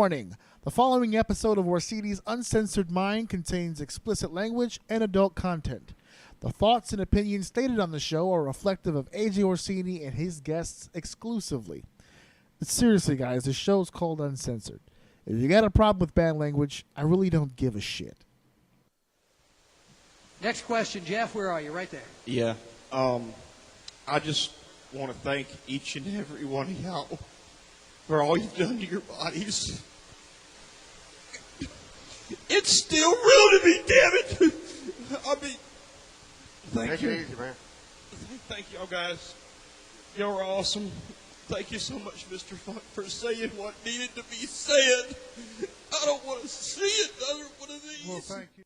Warning. The following episode of Orsini's Uncensored Mind contains explicit language and adult content. The thoughts and opinions stated on the show are reflective of AJ Orsini and his guests exclusively. But seriously, guys, the show's called Uncensored. If you got a problem with bad language, I really don't give a shit. Next question, Jeff. Where are you? Right there. Yeah. I just want to thank each and every one of y'all for all you've done to your bodies. It's still real to me, damn it. I mean, thank you. Easy, man. Thank y'all guys. Y'all are awesome. Thank you so much, Mr. Funk, for saying what needed to be said. I don't want to see another one of these. Well, thank you.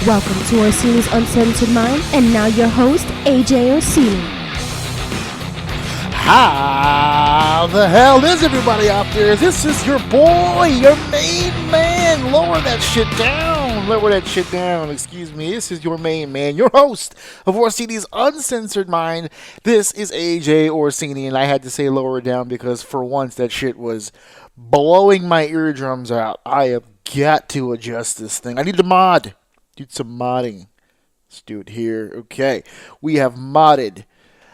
Welcome to Orsini's Uncensored Mind, and now your host, AJ Orsini. How the hell is everybody out there? This is your boy, your main man. Lower that shit down. Lower that shit down. Excuse me. This is your main man, your host of Orsini's Uncensored Mind. This is AJ Orsini, and I had to say lower it down because for once that shit was blowing my eardrums out. I have got to adjust this thing. I need to mod. Do some modding. Let's do it here. Okay. We have modded.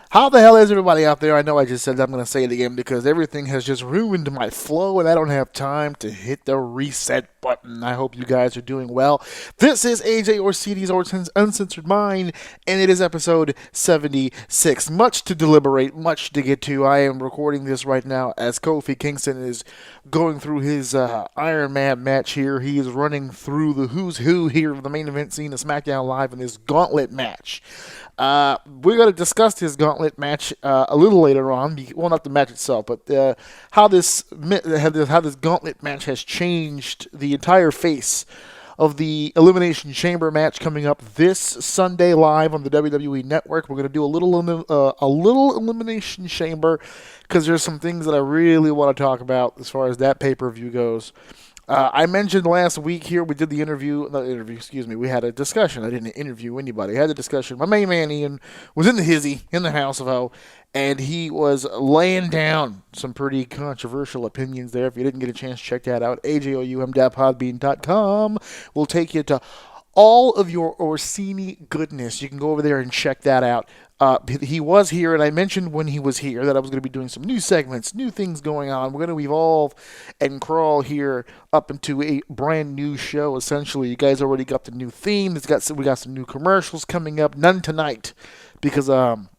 How the hell is everybody out there? I know I just said that. I'm going to say it again because everything has just ruined my flow and I don't have time to hit the reset button. I hope you guys are doing well. This is AJ Orsini's Uncensored Mind, and it is episode 76. Much to deliberate, much to get to. I am recording this right now as Kofi Kingston is going through his Iron Man match here. He is running through the who's who here of the main event scene of SmackDown Live in this gauntlet match. We're going to discuss this gauntlet match a little later on. Well, not the match itself, but how this gauntlet match has changed the entire face of the Elimination Chamber match coming up this Sunday live on the WWE Network. We're going to do a little Elimination Chamber because there's some things that I really want to talk about as far as that pay-per-view goes. I mentioned last week here, we did we had a discussion. I didn't interview anybody. I had a discussion. My main man, Ian, was in the House of O, and he was laying down some pretty controversial opinions there. If you didn't get a chance, check that out. ajoum.podbean.com will take you to all of your Orsini goodness. You can go over there and check that out. He was here, and I mentioned when he was here that I was going to be doing some new segments, new things going on. We're going to evolve and crawl here up into a brand new show, essentially. You guys already got the new theme. We got some new commercials coming up. None tonight because I'm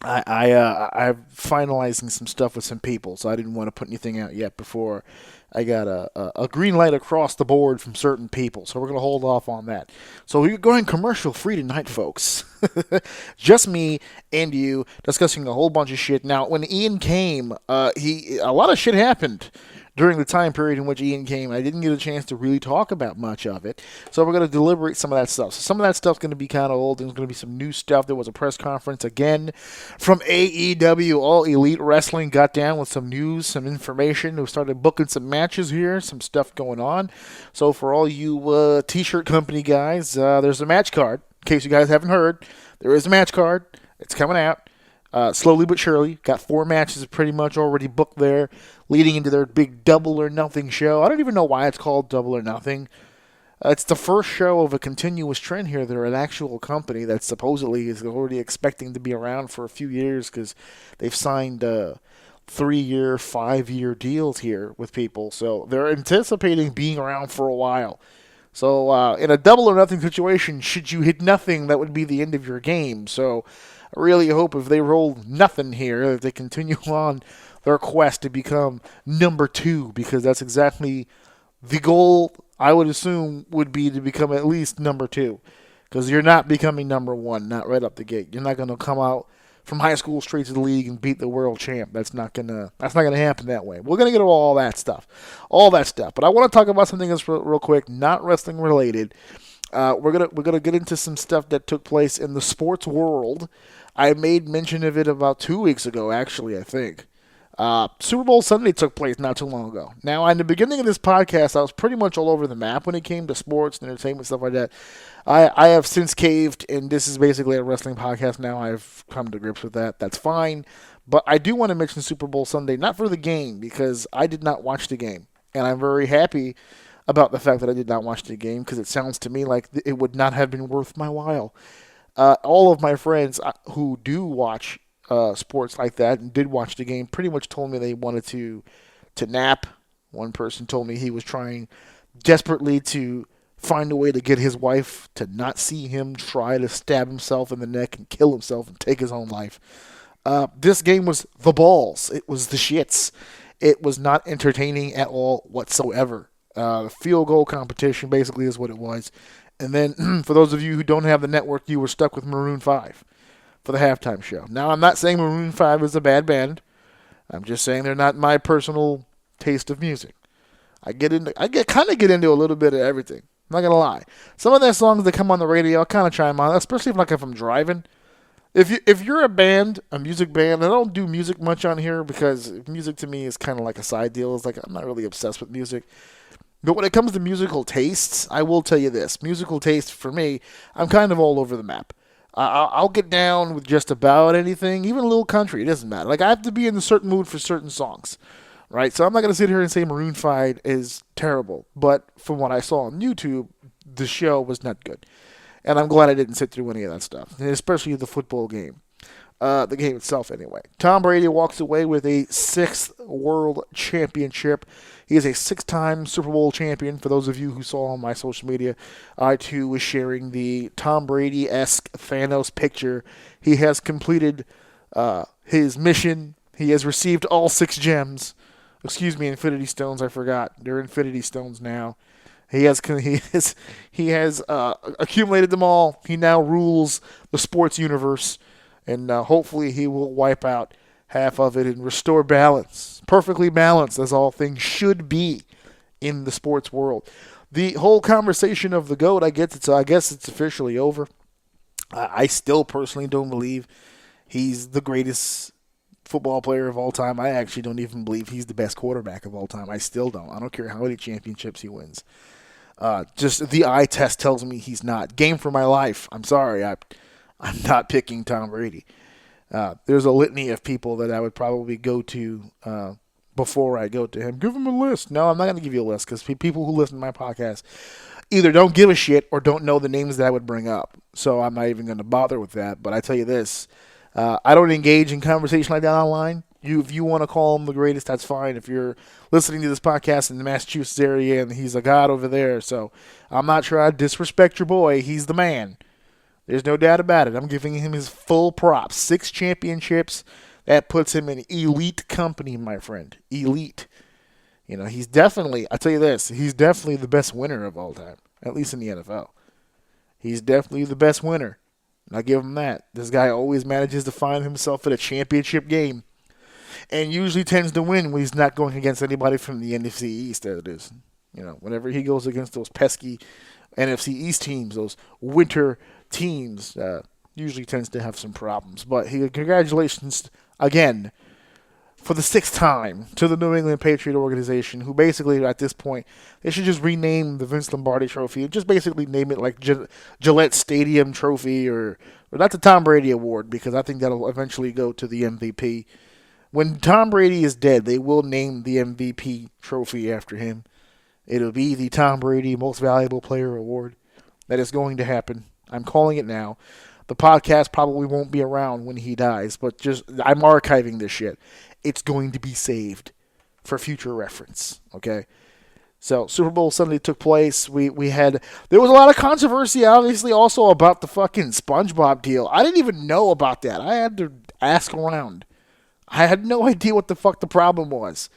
finalizing some stuff with some people, so I didn't want to put anything out yet before I got a green light across the board from certain people, so we're going to hold off on that. So we're going commercial free tonight, folks. Just me and you discussing a whole bunch of shit. Now, when Ian came, a lot of shit happened during the time period in which Ian came. I didn't get a chance to really talk about much of it, so we're going to deliberate some of that stuff. So some of that stuff's going to be kind of old. There's going to be some new stuff. There was a press conference again from AEW. All Elite Wrestling got down with some news, some information. We started booking some matches here, some stuff going on. So for all you t-shirt company guys, there's a match card. In case you guys haven't heard, there is a match card. It's coming out. Slowly but surely. Got 4 matches pretty much already booked there, leading into their big Double or Nothing show. I don't even know why it's called Double or Nothing. It's the first show of a continuous trend here. They're an actual company that supposedly is already expecting to be around for a few years because they've signed 3-year, 5-year deals here with people. So they're anticipating being around for a while. So in a Double or Nothing situation, should you hit nothing, that would be the end of your game. So I really hope if they roll nothing here, that they continue on their quest to become number 2, because that's exactly the goal, I would assume, would be to become at least number 2. Because you're not becoming number 1, not right up the gate. You're not going to come out from high school straight to the league and beat the world champ. That's not gonna happen that way. We're gonna get to all that stuff. But I want to talk about something that's real quick, not wrestling related. We're gonna get into some stuff that took place in the sports world. I made mention of it about 2 weeks ago, actually. I think Super Bowl Sunday took place not too long ago. Now, in the beginning of this podcast, I was pretty much all over the map when it came to sports and entertainment stuff like that. I have since caved, and this is basically a wrestling podcast now. I've come to grips with that. That's fine. But I do want to mention Super Bowl Sunday, not for the game, because I did not watch the game. And I'm very happy about the fact that I did not watch the game, because it sounds to me like it would not have been worth my while. All of my friends who do watch sports like that and did watch the game pretty much told me they wanted to nap. One person told me he was trying desperately to find a way to get his wife to not see him try to stab himself in the neck and kill himself and take his own life. This game was the balls. It was the shits. It was not entertaining at all whatsoever. Field goal competition basically is what it was. And then for those of you who don't have the network, you were stuck with Maroon 5 for the halftime show. Now, I'm not saying Maroon 5 is a bad band. I'm just saying they're not my personal taste of music. I kind of get into a little bit of everything. I'm not gonna lie. Some of their songs that come on the radio, I kind of chime on, especially if I'm driving. If you're a band, a music band, I don't do music much on here because music to me is kind of like a side deal. It's like I'm not really obsessed with music. But when it comes to musical tastes, I will tell you this. Musical taste, for me, I'm kind of all over the map. I'll get down with just about anything, even a little country. It doesn't matter. Like, I have to be in a certain mood for certain songs, right? So I'm not going to sit here and say Maroon 5 is terrible. But from what I saw on YouTube, the show was not good. And I'm glad I didn't sit through any of that stuff, and especially the football game. The game itself, anyway. Tom Brady walks away with a 6th World Championship. He is a 6-time Super Bowl champion. For those of you who saw on my social media, I too was sharing the Tom Brady-esque Thanos picture. He has completed his mission. He has received all 6 gems. Excuse me, Infinity Stones. I forgot. They're Infinity Stones now. He has accumulated them all. He now rules the sports universe. And hopefully he will wipe out half of it and restore balance. Perfectly balanced, as all things should be in the sports world. The whole conversation of the GOAT, I guess it's officially over. I still personally don't believe he's the greatest football player of all time. I actually don't even believe he's the best quarterback of all time. I still don't. I don't care how many championships he wins. Just the eye test tells me he's not. Game for my life. I'm sorry. I'm not picking Tom Brady. There's a litany of people that I would probably go to before I go to him. Give him a list. No, I'm not going to give you a list because people who listen to my podcast either don't give a shit or don't know the names that I would bring up. So I'm not even going to bother with that. But I tell you this, I don't engage in conversation like that online. If you want to call him the greatest, that's fine. If you're listening to this podcast in the Massachusetts area and he's a god over there. So I'm not trying to disrespect your boy. He's the man. There's no doubt about it. I'm giving him his full props. 6 championships. That puts him in elite company, my friend. Elite. You know, he's definitely, I tell you this, he's definitely the best winner of all time, at least in the NFL. He's definitely the best winner. And I give him that. This guy always manages to find himself in a championship game and usually tends to win when he's not going against anybody from the NFC East, as it is. You know, whenever he goes against those pesky NFC East teams, those winter teams, usually tends to have some problems. But congratulations again for the 6th time to the New England Patriot organization, who basically at this point they should just rename the Vince Lombardi Trophy and just basically name it like Gillette Stadium Trophy or not the Tom Brady Award, because I think that'll eventually go to the MVP. When Tom Brady is dead, they will name the MVP trophy after him. It'll be the Tom Brady Most Valuable Player Award. That is going to happen. I'm calling it now. The podcast probably won't be around when he dies, but I'm archiving this shit. It's going to be saved for future reference, okay? So Super Bowl Sunday took place. There was a lot of controversy, obviously, also about the fucking SpongeBob deal. I didn't even know about that. I had to ask around. I had no idea what the fuck the problem was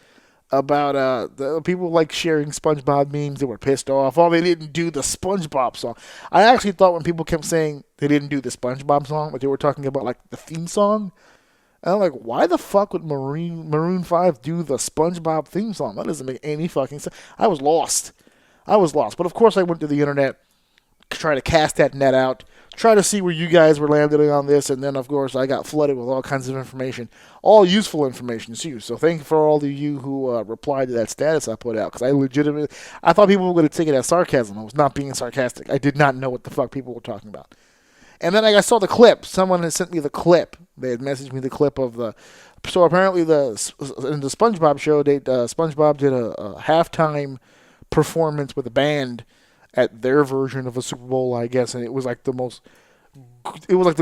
about the people like sharing SpongeBob memes that were pissed off. Oh, they didn't do the SpongeBob song. I actually thought when people kept saying they didn't do the SpongeBob song, but they were talking about like the theme song. And I'm like, why the fuck would Maroon 5 do the SpongeBob theme song? That doesn't make any fucking sense. I was lost. But of course I went to the internet, try to cast that net out, try to see where you guys were landing on this, and then, of course, I got flooded with all kinds of information, all useful information too. So thank you for all of you who replied to that status I put out, because I thought people were going to take it as sarcasm. I was not being sarcastic. I did not know what the fuck people were talking about. And then I saw the clip. Someone had sent me the clip. They had messaged me the clip of the. So apparently, in the SpongeBob show, SpongeBob did a halftime performance with a band at their version of a Super Bowl, I guess, and it was like the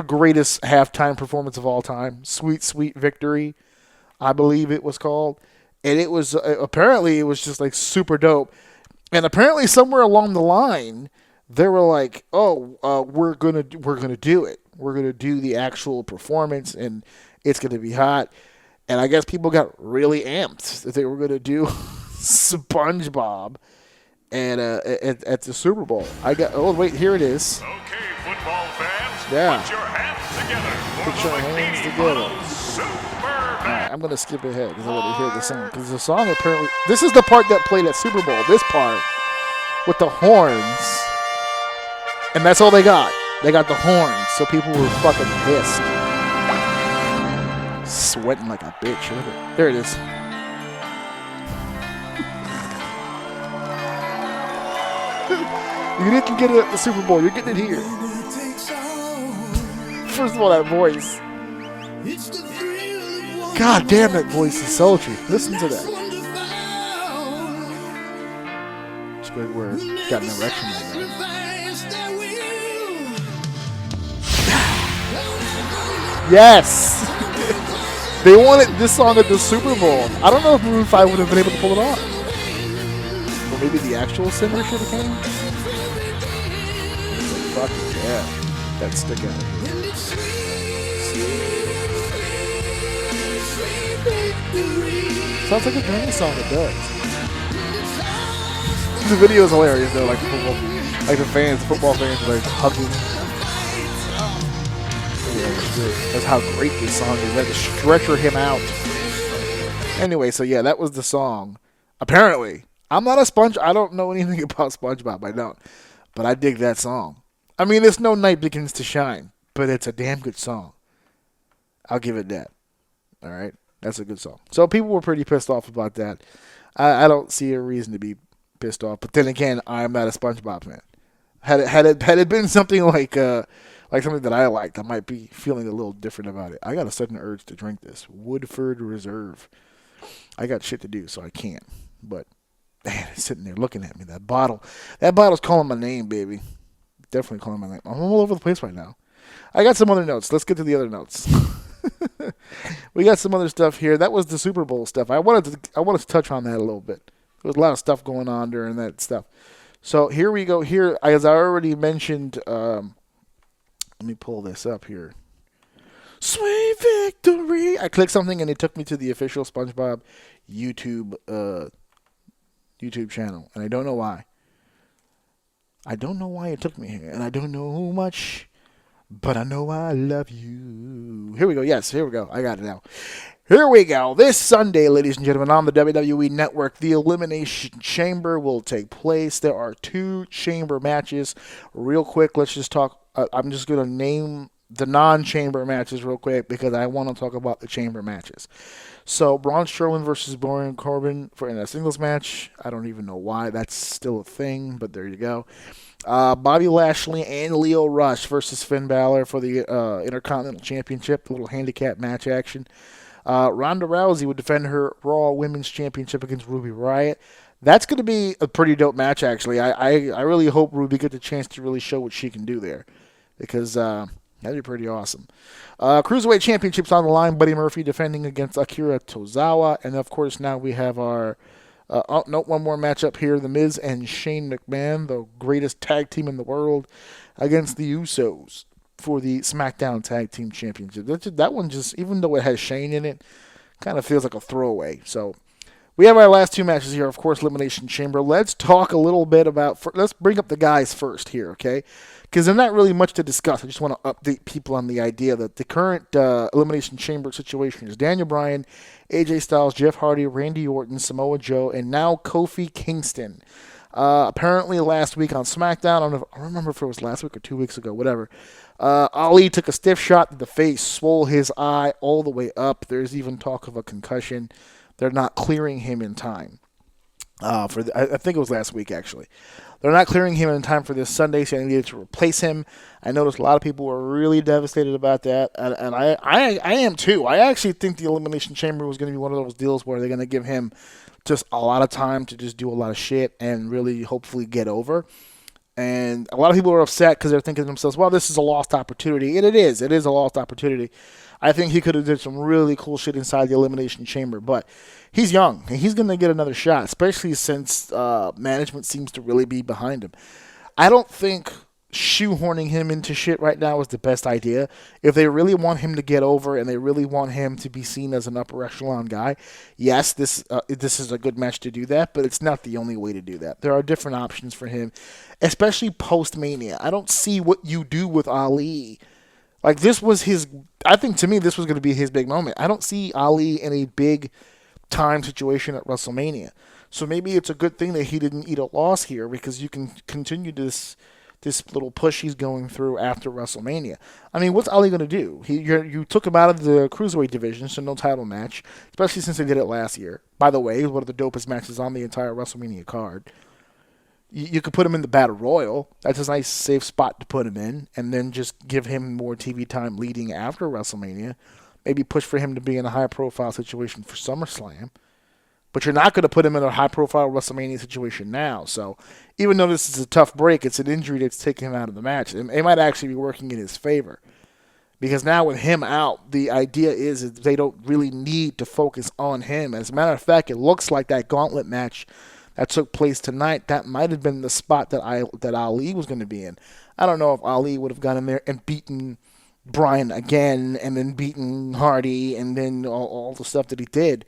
greatest halftime performance of all time. Sweet, Sweet Victory, I believe it was called, and it was apparently it was just like super dope. And apparently, somewhere along the line, they were like, "Oh, we're gonna do it. We're gonna do the actual performance, and it's gonna be hot." And I guess people got really amped that they were gonna do SpongeBob. And at the Super Bowl, here it is. Okay, football fans, yeah. Put your hands together for Put your hands together. All right, I'm gonna skip ahead because I want to hear the song. Because the song apparently, this is the part that played at Super Bowl. This part with the horns, and that's all they got. They got the horns, so people were fucking pissed, sweating like a bitch. Look at it. There it is. You didn't get it at the Super Bowl. You're getting it here. First of all, that voice. God damn, that voice is sultry. Listen to that. Squidward got an erection right now. Yes! They wanted this song at the Super Bowl. I don't know if Maroon 5 would have been able to pull it off. Or maybe the actual singer should have came. Fuck yeah. That stick out of here. Sounds like a drinking song, it does. The video is hilarious though, like the football fans are like hugging. Yeah, that's how great this song is. They had to stretcher him out. Anyway, so yeah, that was the song. Apparently. I'm not a I don't know anything about SpongeBob, I don't. But I dig that song. I mean, it's no Night Begins to Shine, but it's a damn good song. I'll give it that. All right? That's a good song. So people were pretty pissed off about that. I don't see a reason to be pissed off. But then again, I'm not a SpongeBob fan. Had it been something like something that I liked, I might be feeling a little different about it. I got a sudden urge to drink this. Woodford Reserve. I got shit to do, so I can't. But, man, it's sitting there looking at me. That bottle's calling my name, baby. Definitely calling my name. I'm all over the place right now. I got some other notes. Let's get to the other notes. We got some other stuff here. That was the Super Bowl stuff. I wanted to touch on that a little bit. There was a lot of stuff going on during that stuff. So here we go. Here, as I already mentioned, let me pull this up here. Sweet Victory. I clicked something and it took me to the official SpongeBob YouTube channel, and I don't know why. I don't know why it took me here, and I don't know much, but I know I love you. Here we go. Yes, here we go. I got it now. Here we go. This Sunday, ladies and gentlemen, on the WWE Network, the Elimination Chamber will take place. There are 2 chamber matches. Real quick, let's just talk. I'm just going to name the non-chamber matches real quick because I want to talk about the chamber matches. So, Braun Strowman versus Baron Corbin in a singles match. I don't even know why that's still a thing, but there you go. Bobby Lashley and Lio Rush versus Finn Balor for the Intercontinental Championship, a little handicap match action. Ronda Rousey would defend her Raw Women's Championship against Ruby Riott. That's going to be a pretty dope match, actually. I really hope Ruby gets a chance to really show what she can do there because that'd be pretty awesome. Cruiserweight Championship's on the line. Buddy Murphy defending against Akira Tozawa. And, of course, now we have our one more matchup here. The Miz and Shane McMahon, the greatest tag team in the world, against the Usos for the SmackDown Tag Team Championship. That one just, even though it has Shane in it, kind of feels like a throwaway. So we have our last 2 matches here, of course, Elimination Chamber. Let's talk a little bit let's bring up the guys first here, okay? Because there's not really much to discuss. I just want to update people on the idea that the current Elimination Chamber situation is Daniel Bryan, AJ Styles, Jeff Hardy, Randy Orton, Samoa Joe, and now Kofi Kingston. Apparently last week on SmackDown, I don't remember if it was last week or 2 weeks ago, whatever. Ali took a stiff shot to the face, swole his eye all the way up. There's even talk of a concussion. They're not clearing him in time. I think it was last week, actually. They're not clearing him in time for this Sunday, so they needed to replace him. I noticed a lot of people were really devastated about that, and I am too. I actually think the Elimination Chamber was going to be one of those deals where they're going to give him just a lot of time to just do a lot of shit and really hopefully get over. And a lot of people are upset because they're thinking to themselves, well, this is a lost opportunity. And it is. It is a lost opportunity. I think he could have did some really cool shit inside the Elimination Chamber. But he's young, and he's going to get another shot, especially since management seems to really be behind him. I don't think shoehorning him into shit right now is the best idea. If they really want him to get over and they really want him to be seen as an upper echelon guy, yes, this is a good match to do that, but it's not the only way to do that. There are different options for him, especially post-Mania. I don't see what you do with Ali. Like, this was his, I think to me this was going to be his big moment. I don't see Ali in a big time situation at WrestleMania. So maybe it's a good thing that he didn't eat a loss here, because you can continue this little push he's going through after WrestleMania. I mean, what's Ali going to do? You took him out of the Cruiserweight division, so no title match, especially since they did it last year. By the way, it was one of the dopest matches on the entire WrestleMania card. You could put him in the Battle Royal. That's a nice, safe spot to put him in, and then just give him more TV time leading after WrestleMania. Maybe push for him to be in a high-profile situation for SummerSlam. But you're not going to put him in a high-profile WrestleMania situation now. So even though this is a tough break, it's an injury that's taking him out of the match. It might actually be working in his favor. Because now with him out, the idea is they don't really need to focus on him. As a matter of fact, it looks like that gauntlet match that took place tonight, that might have been the spot that Ali was going to be in. I don't know if Ali would have gone in there and beaten Bryan again, and then beaten Hardy, and then all the stuff that he did.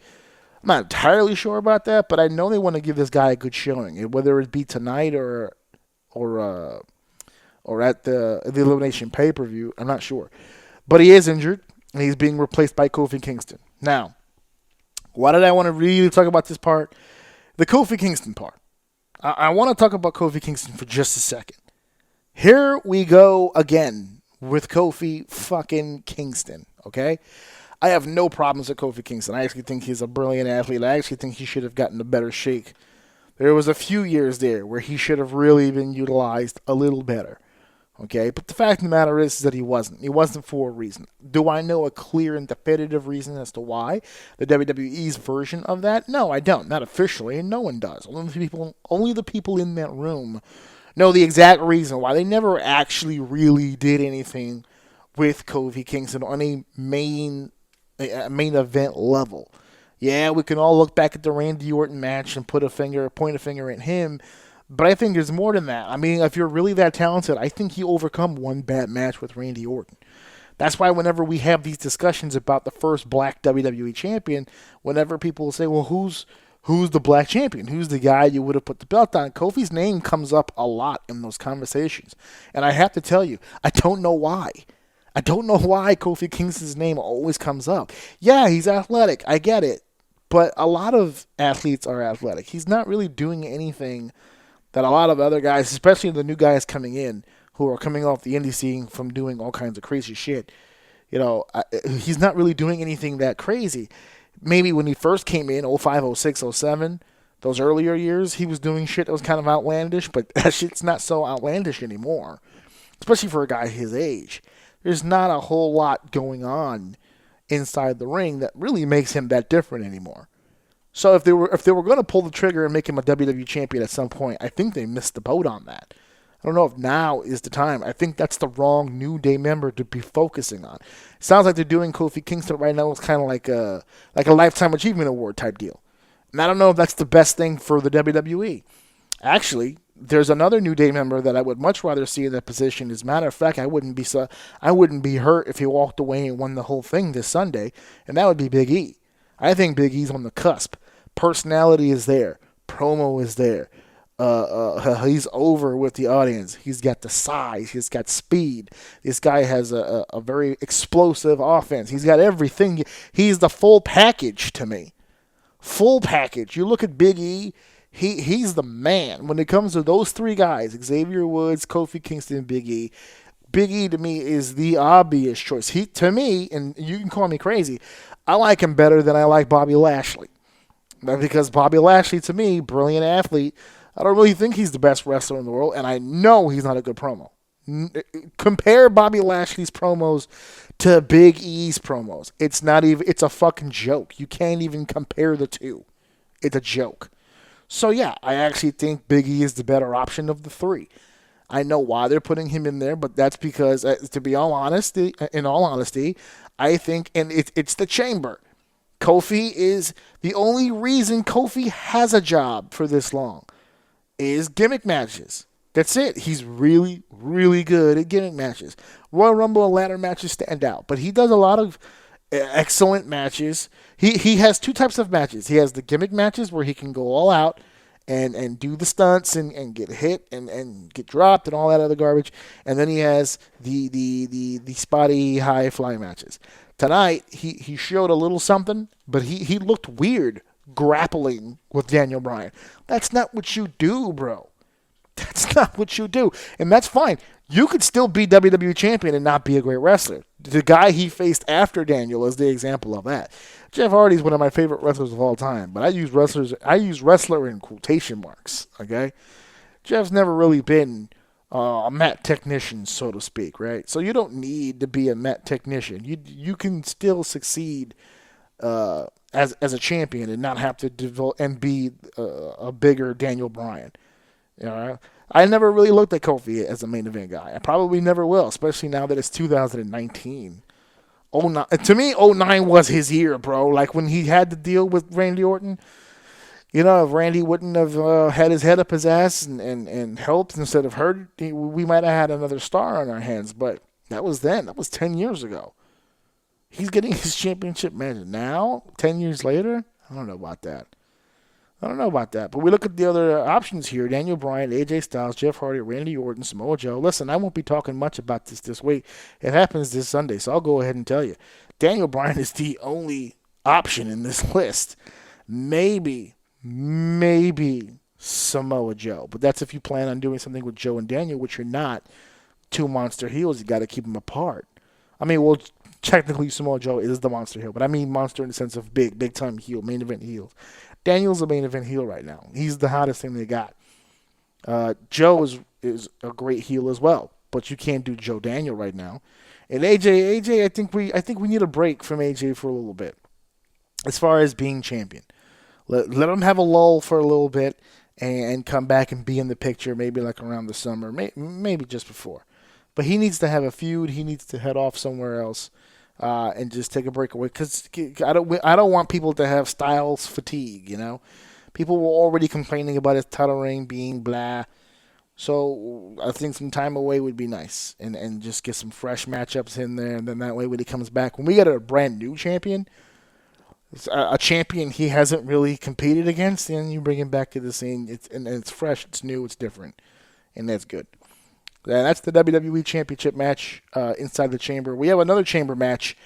I'm not entirely sure about that, but I know they want to give this guy a good showing, whether it be tonight or at the Elimination pay-per-view. I'm not sure. But he is injured, and he's being replaced by Kofi Kingston. Now, why did I want to really talk about this part? The Kofi Kingston part. I want to talk about Kofi Kingston for just a second. Here we go again with Kofi fucking Kingston, okay? I have no problems with Kofi Kingston. I actually think he's a brilliant athlete. I actually think he should have gotten a better shake. There was a few years there where he should have really been utilized a little better. Okay? But the fact of the matter is that he wasn't. He wasn't for a reason. Do I know a clear and definitive reason as to why? The WWE's version of that? No, I don't. Not officially, and no one does. Only the people in that room know the exact reason why they never actually really did anything with Kofi Kingston on a main event level. Yeah, we can all look back at the Randy Orton match and point a finger at him, but I think there's more than that. I mean, if you're really that talented, I think you overcome one bad match with Randy Orton. That's why whenever we have these discussions about the first black WWE champion, whenever people say, well, who's the black champion? Who's the guy you would have put the belt on? Kofi's name comes up a lot in those conversations. And I have to tell you, I don't know why. I don't know why Kofi Kingston's name always comes up. Yeah, he's athletic. I get it. But a lot of athletes are athletic. He's not really doing anything that a lot of other guys, especially the new guys coming in, who are coming off the indie scene from doing all kinds of crazy shit. He's not really doing anything that crazy. Maybe when he first came in, 05, 06, 07, those earlier years, he was doing shit that was kind of outlandish, but that shit's not so outlandish anymore, especially for a guy his age. There's not a whole lot going on inside the ring that really makes him that different anymore. So if they were going to pull the trigger and make him a WWE champion at some point, I think they missed the boat on that. I don't know if now is the time. I think that's the wrong New Day member to be focusing on. It sounds like they're doing Kofi Kingston right now. It's kind of like a Lifetime Achievement Award type deal. And I don't know if that's the best thing for the WWE. Actually, there's another New Day member that I would much rather see in that position. As a matter of fact, I wouldn't be hurt if he walked away and won the whole thing this Sunday, and that would be Big E. I think Big E's on the cusp. Personality is there. Promo is there. He's over with the audience. He's got the size. He's got speed. This guy has a very explosive offense. He's got everything. He's the full package to me. Full package. You look at Big E, He's the man. When it comes to those three guys, Xavier Woods, Kofi Kingston, Big E, Big E to me is the obvious choice. To me, and you can call me crazy, I like him better than I like Bobby Lashley. Because Bobby Lashley, to me, brilliant athlete, I don't really think he's the best wrestler in the world, and I know he's not a good promo. Compare Bobby Lashley's promos to Big E's promos. It's a fucking joke. You can't even compare the two. It's a joke. So yeah, I actually think Big E is the better option of the three. I know why they're putting him in there, but that's because, in all honesty, I think, and it's the chamber. Kofi is the only reason Kofi has a job for this long is gimmick matches. That's it. He's really, really good at gimmick matches. Royal Rumble and ladder matches stand out, but he does a lot of excellent matches. He has two types of matches. He has the gimmick matches where he can go all out and do the stunts and get hit and get dropped and all that other garbage. And then he has the spotty high fly matches. Tonight, he showed a little something, but he looked weird grappling with Daniel Bryan. That's not what you do, bro. That's not what you do. And that's fine. You could still be WWE Champion and not be a great wrestler. The guy he faced after Daniel is the example of that. Jeff Hardy is one of my favorite wrestlers of all time, but I use wrestler in quotation marks, okay? Jeff's never really been a mat technician, so to speak, right? So you don't need to be a mat technician. You can still succeed as a champion and not have to devote and be a bigger Daniel Bryan. You know, I never really looked at Kofi as a main event guy. I probably never will, especially now that it's 2019. 09, to me, 09 was his year, bro. Like when he had to deal with Randy Orton. You know, if Randy wouldn't have had his head up his ass and helped instead of hurt, we might have had another star on our hands. But that was then. That was 10 years ago. He's getting his championship match now, 10 years later? I don't know about that. But we look at the other options here. Daniel Bryan, AJ Styles, Jeff Hardy, Randy Orton, Samoa Joe. Listen, I won't be talking much about this week. It happens this Sunday, so I'll go ahead and tell you. Daniel Bryan is the only option in this list. Maybe Samoa Joe. But that's if you plan on doing something with Joe and Daniel, which you're not. Two monster heels, you got to keep them apart. I mean, well, technically Samoa Joe is the monster heel, but I mean monster in the sense of big time heel, main event heel. Daniel's a main event heel right now. He's the hottest thing they got. Joe is a great heel as well, but you can't do Joe Daniel right now. And AJ, I think we need a break from AJ for a little bit, as far as being champion. Let him have a lull for a little bit and come back and be in the picture, maybe like around the summer, maybe just before. But he needs to have a feud. He needs to head off somewhere else. And just take a break away, because I don't want people to have Styles fatigue. You know, people were already complaining about his title reign being blah. So I think some time away would be nice, and just get some fresh matchups in there, and then that way when he comes back, when we get a brand new champion, a champion he hasn't really competed against, and you bring him back to the scene. It's fresh, it's new, it's different, and that's good. And that's the WWE Championship match inside the chamber. We have another chamber match.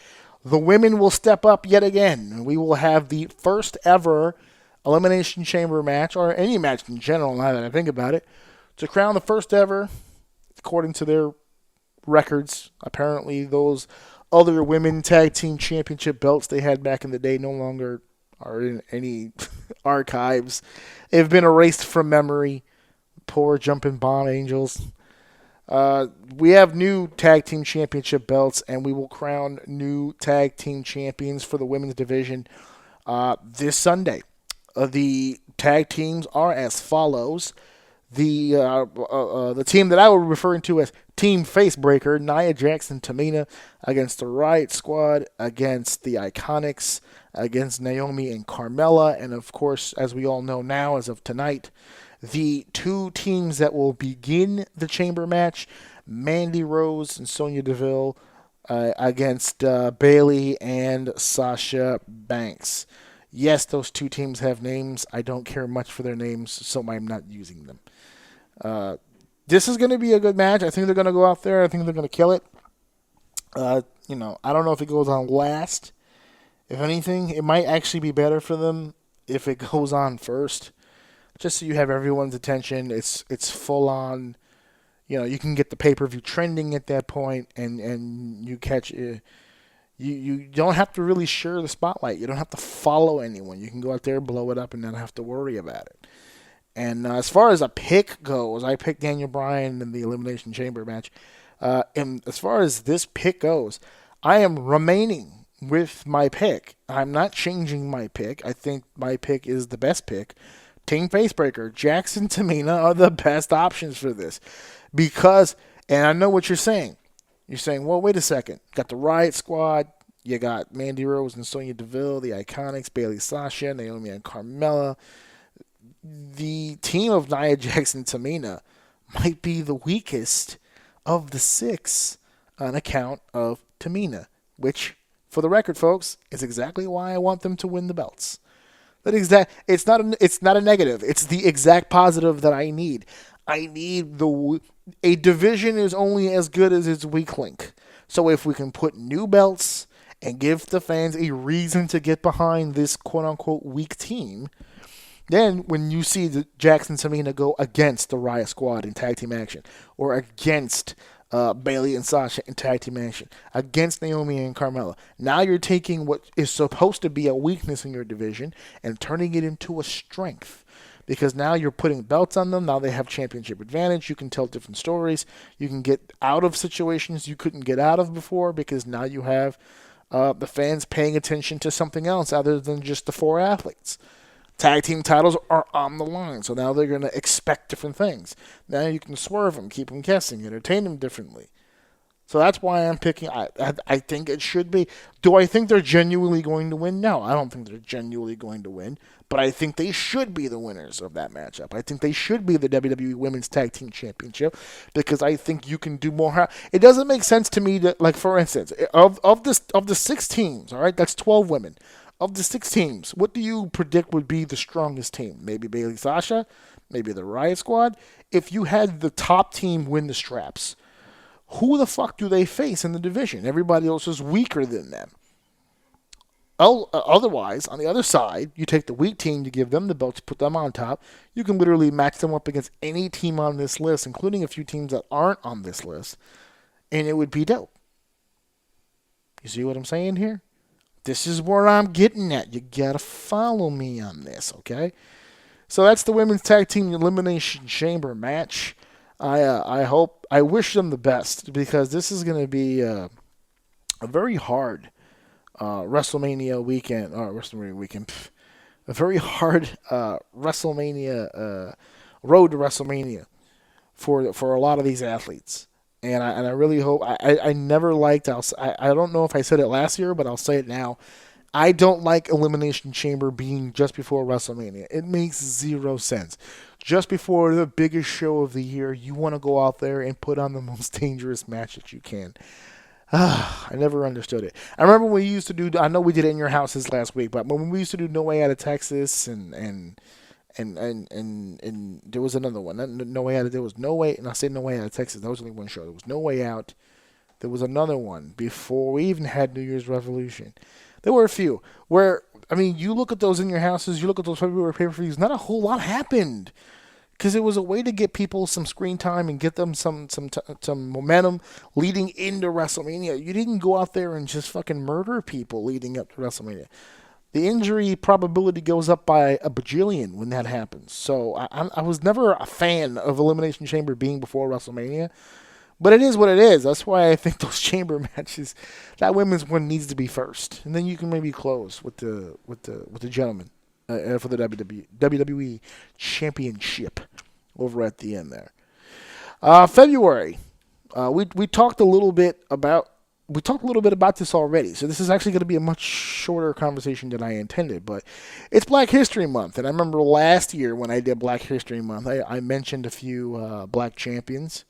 The women will step up yet again. We will have the first ever Elimination Chamber match, or any match in general, now that I think about it, to crown the first ever, according to their records. Apparently those other women tag team championship belts they had back in the day no longer are in any archives. They've been erased from memory. Poor jumping bomb angels. We have new tag team championship belts, and we will crown new tag team champions for the women's division this Sunday. The tag teams are as follows. The team that I was referring to as Team Facebreaker, Nia Jax and Tamina against the Riot Squad, against the Iconics, against Naomi and Carmella, and of course, as we all know now, as of tonight, the two teams that will begin the chamber match, Mandy Rose and Sonya Deville, against Bayley and Sasha Banks. Yes, those two teams have names. I don't care much for their names, so I'm not using them. This is going to be a good match. I think they're going to go out there. I think they're going to kill it. I don't know if it goes on last. If anything, it might actually be better for them if it goes on first. just so you have everyone's attention. It's full on. You can get the pay-per-view trending at that point, and you catch. You don't have to really share the spotlight. You don't have to follow anyone. You can go out there, blow it up, and not have to worry about it. And as far as a pick goes, I picked Daniel Bryan in the Elimination Chamber match. And as far as this pick goes, I am remaining with my pick. I'm not changing my pick. I think my pick is the best pick. Team Facebreaker, Jackson, Tamina are the best options for this. Because, and I know what you're saying. You're saying, well, wait a second. Got the Riot Squad. You got Mandy Rose and Sonya Deville, the Iconics, Bayley, Sasha, Naomi, and Carmella. The team of Nia Jax and Tamina might be the weakest of the 6 on account of Tamina, which, for the record, folks, is exactly why I want them to win the belts. It's not a negative. It's the exact positive that I need. I need a division is only as good as its weak link. So if we can put new belts and give the fans a reason to get behind this quote-unquote weak team, then when you see the Jackson Tamina go against the Riot Squad in tag team action, or against Bayley and Sasha in tag team action, against Naomi and Carmella, now you're taking what is supposed to be a weakness in your division and turning it into a strength. Because now you're putting belts on them. Now they have championship advantage. You can tell different stories. You can get out of situations you couldn't get out of before because now you have the fans paying attention to something else other than just the 4 athletes. Tag team titles are on the line, so now they're going to expect different things. Now you can swerve them, keep them guessing, entertain them differently. So that's why I'm picking. I think it should be. Do I think they're genuinely going to win? No, I don't think they're genuinely going to win. But I think they should be the winners of that matchup. I think they should be the WWE Women's Tag Team Championship because I think you can do more. It doesn't make sense to me that, like, for instance, of the 6 teams, all right, that's 12 women. Of the 6 teams, what do you predict would be the strongest team? Maybe Bayley Sasha? Maybe the Riot Squad? If you had the top team win the straps, who the fuck do they face in the division? Everybody else is weaker than them. Otherwise, on the other side, you take the weak team to give them the belts, put them on top. You can literally match them up against any team on this list, including a few teams that aren't on this list, and it would be dope. You see what I'm saying here? This is where I'm getting at. You gotta follow me on this, okay? So that's the Women's Tag Team Elimination Chamber match. I wish them the best because this is going to be a very hard WrestleMania weekend. A very hard WrestleMania road to WrestleMania for a lot of these athletes. And I really hope. I never liked. I don't know if I said it last year, but I'll say it now. I don't like Elimination Chamber being just before WrestleMania. It makes zero sense. Just before the biggest show of the year, you want to go out there and put on the most dangerous match that you can. I never understood it. I remember when we used to do. I know we did it in your houses last week, but when we used to do No Way Out of Texas and there was another one. No Way Out. There was No Way, and I say No Way Out of Texas. That was only one show. There was No Way Out. There was another one before we even had New Year's Revolution. There were a few where, I mean, you look at those in your houses, you look at those February pay-per-views, not a whole lot happened. Because it was a way to get people some screen time and get them some momentum leading into WrestleMania. You didn't go out there and just fucking murder people leading up to WrestleMania. The injury probability goes up by a bajillion when that happens. So I was never a fan of Elimination Chamber being before WrestleMania. But it is what it is. That's why I think those chamber matches, that women's one needs to be first, and then you can maybe close with the gentlemen for the WWE Championship over at the end there. February, we talked a little bit about this already, so this is actually going to be a much shorter conversation than I intended. But it's Black History Month, and I remember last year when I did Black History Month, I mentioned a few black champions.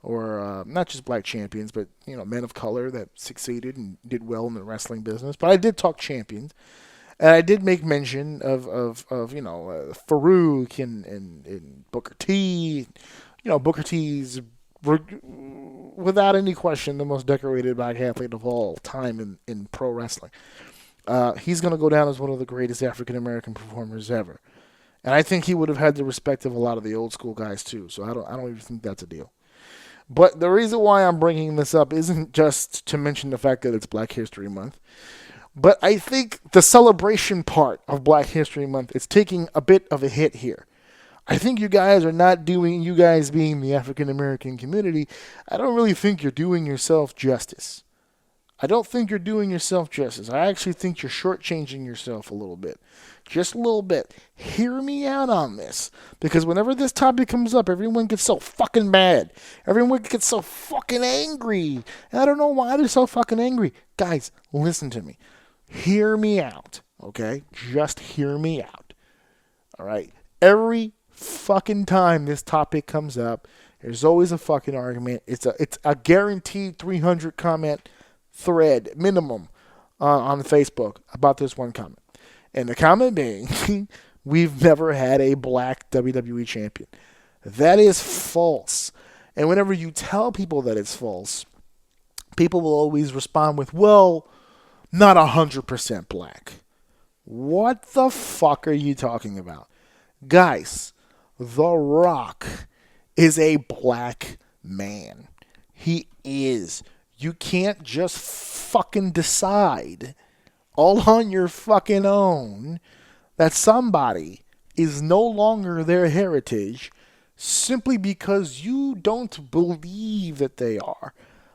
Or not just black champions, but men of color that succeeded and did well in the wrestling business. But I did talk champions, and I did make mention of Farouk and Booker T. Booker T's without any question the most decorated black athlete of all time in pro wrestling. He's going to go down as one of the greatest African American performers ever. And I think he would have had the respect of a lot of the old school guys too. So I don't even think that's a deal. But the reason why I'm bringing this up isn't just to mention the fact that it's Black History Month, but I think the celebration part of Black History Month is taking a bit of a hit here. I think you guys are not doing, you guys being the African American community, I don't really think you're doing yourself justice. I don't think you're doing yourself justice. I actually think you're shortchanging yourself a little bit. Just a little bit. Hear me out on this. Because whenever this topic comes up, everyone gets so fucking mad. Everyone gets so fucking angry. And I don't know why they're so fucking angry. Guys, listen to me. Hear me out. Okay? Just hear me out. Alright? Every fucking time this topic comes up, there's always a fucking argument. It's a guaranteed 300 comment thread minimum on Facebook about this one comment. And the comment being, we've never had a black WWE champion. That is false. And whenever you tell people that it's false, people will always respond with, well, not 100% black. What the fuck are you talking about? Guys, The Rock is a black man. He is. You can't just fucking decide all on your fucking own that somebody is no longer their heritage simply because you don't believe that they are.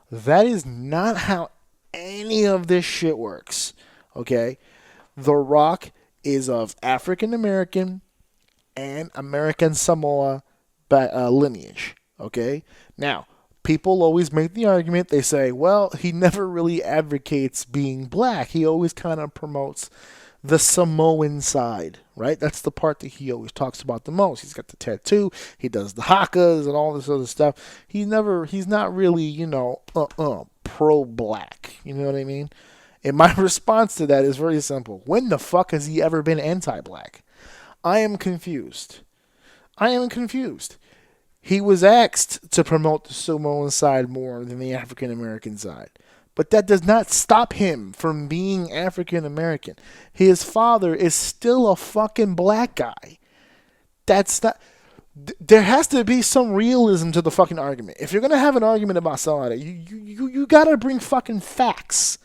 That is not how any of this shit works. Okay? The Rock is of African American and American Samoa lineage. Okay? Now, people always make the argument, they say, well, he never really advocates being black. He always kind of promotes the Samoan side, right? That's the part that he always talks about the most. He's got the tattoo, he does the hakas and all this other stuff. He's not really, pro-black. You know what I mean? And my response to that is very simple. When the fuck has he ever been anti-black? I am confused. He was asked to promote the Samoan side more than the African American side. But that does not stop him from being African American. His father is still a fucking black guy. That's not... There has to be some realism to the fucking argument. If you're going to have an argument about somebody, you got to bring fucking facts.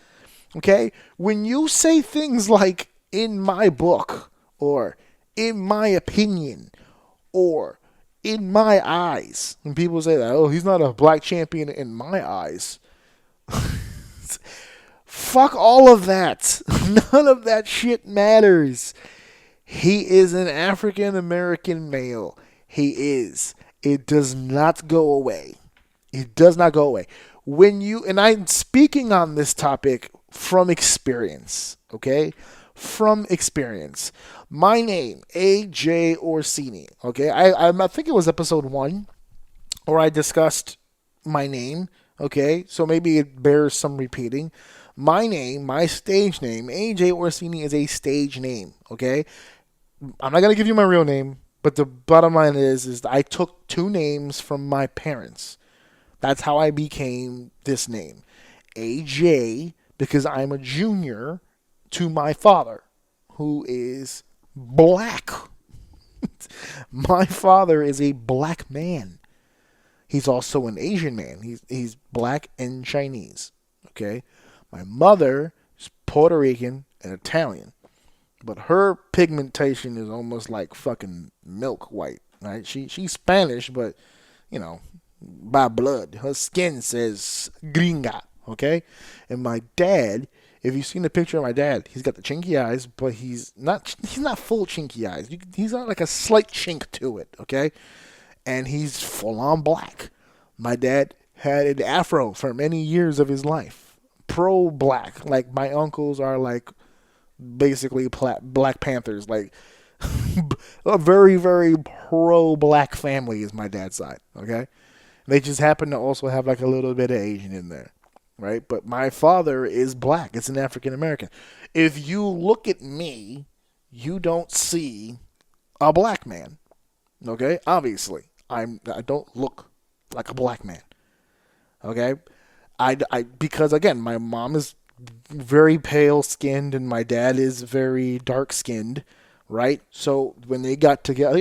Okay? When you say things like, in my book, or in my opinion, or in my eyes, when people say that, oh, he's not a black champion in my eyes. Fuck all of that. None of that shit matters. He is an African American male. He is. It does not go away. It does not go away. And I'm speaking on this topic from experience, okay? From experience. My name, ajorsini, okay? I think it was episode 1 where I discussed my name, okay? So maybe it bears some repeating. My name, my stage name, AJ Orsini, is a stage name, okay? I'm not going to give you my real name, but the bottom line is I took 2 names from my parents. That's how I became this name. AJ, because I'm a junior to my father, who is black. My father is a black man. He's also an Asian man. He's black and Chinese, okay? My mother is Puerto Rican and Italian, but her pigmentation is almost like fucking milk white, right? She's Spanish, but, by blood. Her skin says gringa, okay? And my dad, if you've seen the picture of my dad, he's got the chinky eyes, but he's not full chinky eyes. He's got like a slight chink to it, okay? And he's full on black. My dad had an afro for many years of his life. Pro-black. Like, my uncles are like basically Black Panthers. Like, a very, very pro-black family is my dad's side, okay? They just happen to also have like a little bit of Asian in there, right? But my father is black. It's an African American. If you look at me, you don't see a black man, okay? Obviously, I don't look like a black man, okay? Because again, my mom is very pale skinned and my dad is very dark skinned. right? So when they got together,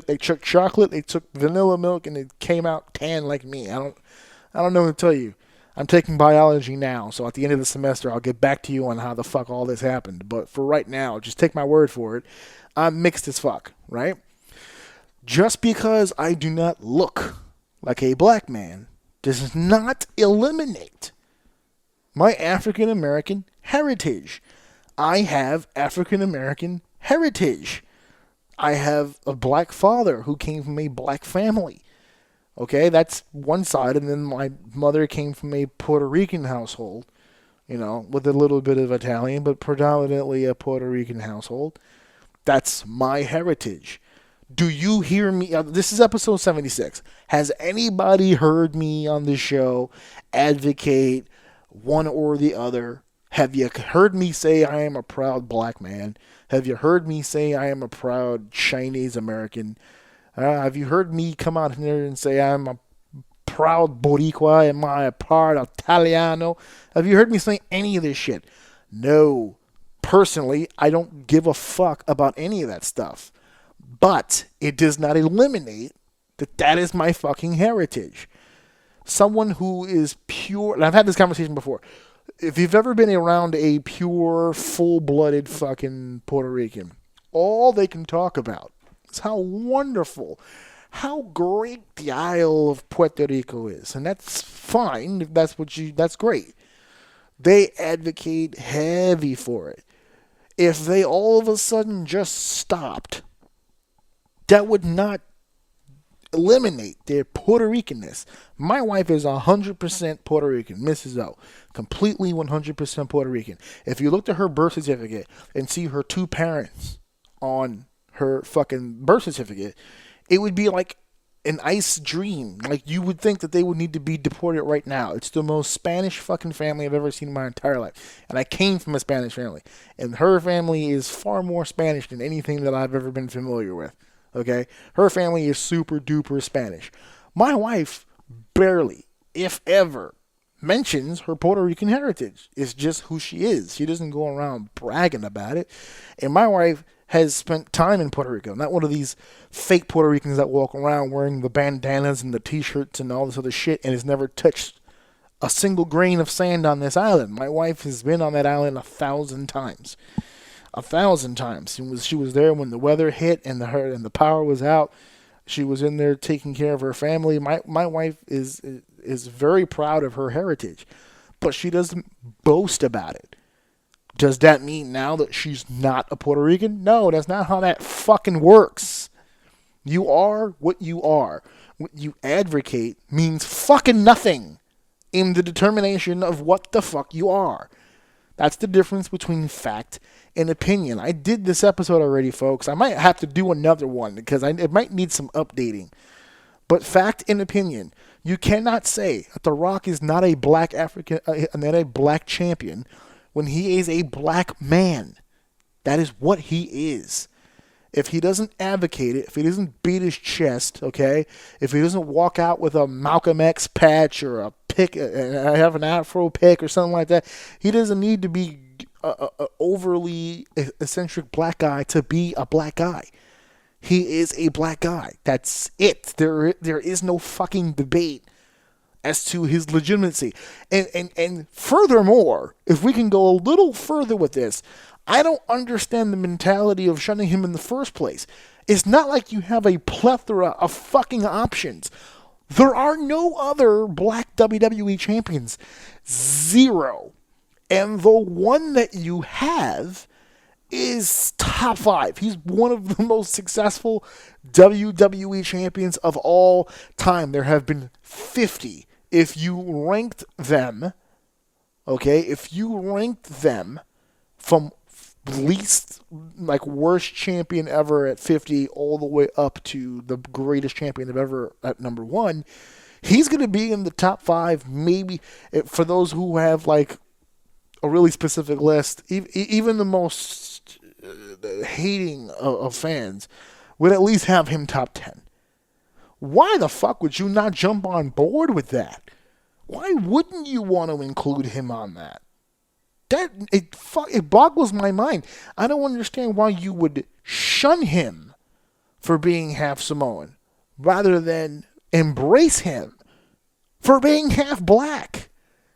they took chocolate, they took vanilla milk, and it came out tan like me. I don't know what to tell you. I'm taking biology now, so at the end of the semester, I'll get back to you on how the fuck all this happened. But for right now, just take my word for it. I'm mixed as fuck, right? Just because I do not look like a black man does not eliminate my African American heritage. I have African American heritage. I have a black father who came from a black family. Okay, that's one side, and then my mother came from a Puerto Rican household, with a little bit of Italian, but predominantly a Puerto Rican household. That's my heritage. Do you hear me? This is episode 76. Has anybody heard me on this show advocate one or the other? Have you heard me say I am a proud black man? Have you heard me say I am a proud Chinese American? Have you heard me come out here and say I'm a proud Boricua? Am I a proud Italiano? Have you heard me say any of this shit? No. Personally, I don't give a fuck about any of that stuff. But it does not eliminate that is my fucking heritage. Someone who is pure, and I've had this conversation before. If you've ever been around a pure, full-blooded fucking Puerto Rican, all they can talk about is how wonderful, how great the Isle of Puerto Rico is. And that's fine if that's great. They advocate heavy for it. If they all of a sudden just stopped, that would not eliminate their Puerto Ricanness. My wife is 100% Puerto Rican, Mrs. O. Completely 100% Puerto Rican. If you looked at her birth certificate and see her two parents on her fucking birth certificate, it would be like an ice dream. Like, you would think that they would need to be deported right now. It's the most Spanish fucking family I've ever seen in my entire life. And I came from a Spanish family. And her family is far more Spanish than anything that I've ever been familiar with. Okay? Her family is super duper Spanish. My wife barely, if ever, mentions her Puerto Rican heritage. It's just who she is. She doesn't go around bragging about it. And my wife has spent time in Puerto Rico. Not one of these fake Puerto Ricans that walk around wearing the bandanas and the t-shirts and all this other shit and has never touched a single grain of sand on this island. My wife has been on that island 1,000 times. 1,000 times. She was there when the weather hit and the power was out. She was in there taking care of her family. My wife is very proud of her heritage, but she doesn't boast about it. Does that mean now that she's not a Puerto Rican? No, that's not how that fucking works. You are what you are. What you advocate means fucking nothing in the determination of what the fuck you are. That's the difference between fact and opinion. I did this episode already, folks. I might have to do another one because it might need some updating. But fact and opinion. You cannot say that The Rock is not a black not a black champion when he is a black man. That is what he is. If he doesn't advocate it, if he doesn't beat his chest, okay, if he doesn't walk out with a Malcolm X patch or a pick, have an afro pick or something like that, he doesn't need to be a overly eccentric black guy to be a black guy. He is a black guy. That's it. There is no fucking debate as to his legitimacy. And furthermore, if we can go a little further with this, I don't understand the mentality of shunning him in the first place. It's not like you have a plethora of fucking options. There are no other black WWE champions. Zero. And the one that you have is top 5. He's one of the most successful WWE champions of all time. There have been 50. If you ranked them, okay, from least, like, worst champion ever at 50 all the way up to the greatest champion of ever at number 1, he's going to be in the top 5, maybe, for those who have, like, a really specific list. Even the most hating of fans would at least have him top 10. Why the fuck would you not jump on board with that? Why wouldn't you want to include him on that? It boggles my mind. I don't understand why you would shun him for being half Samoan rather than embrace him for being half black.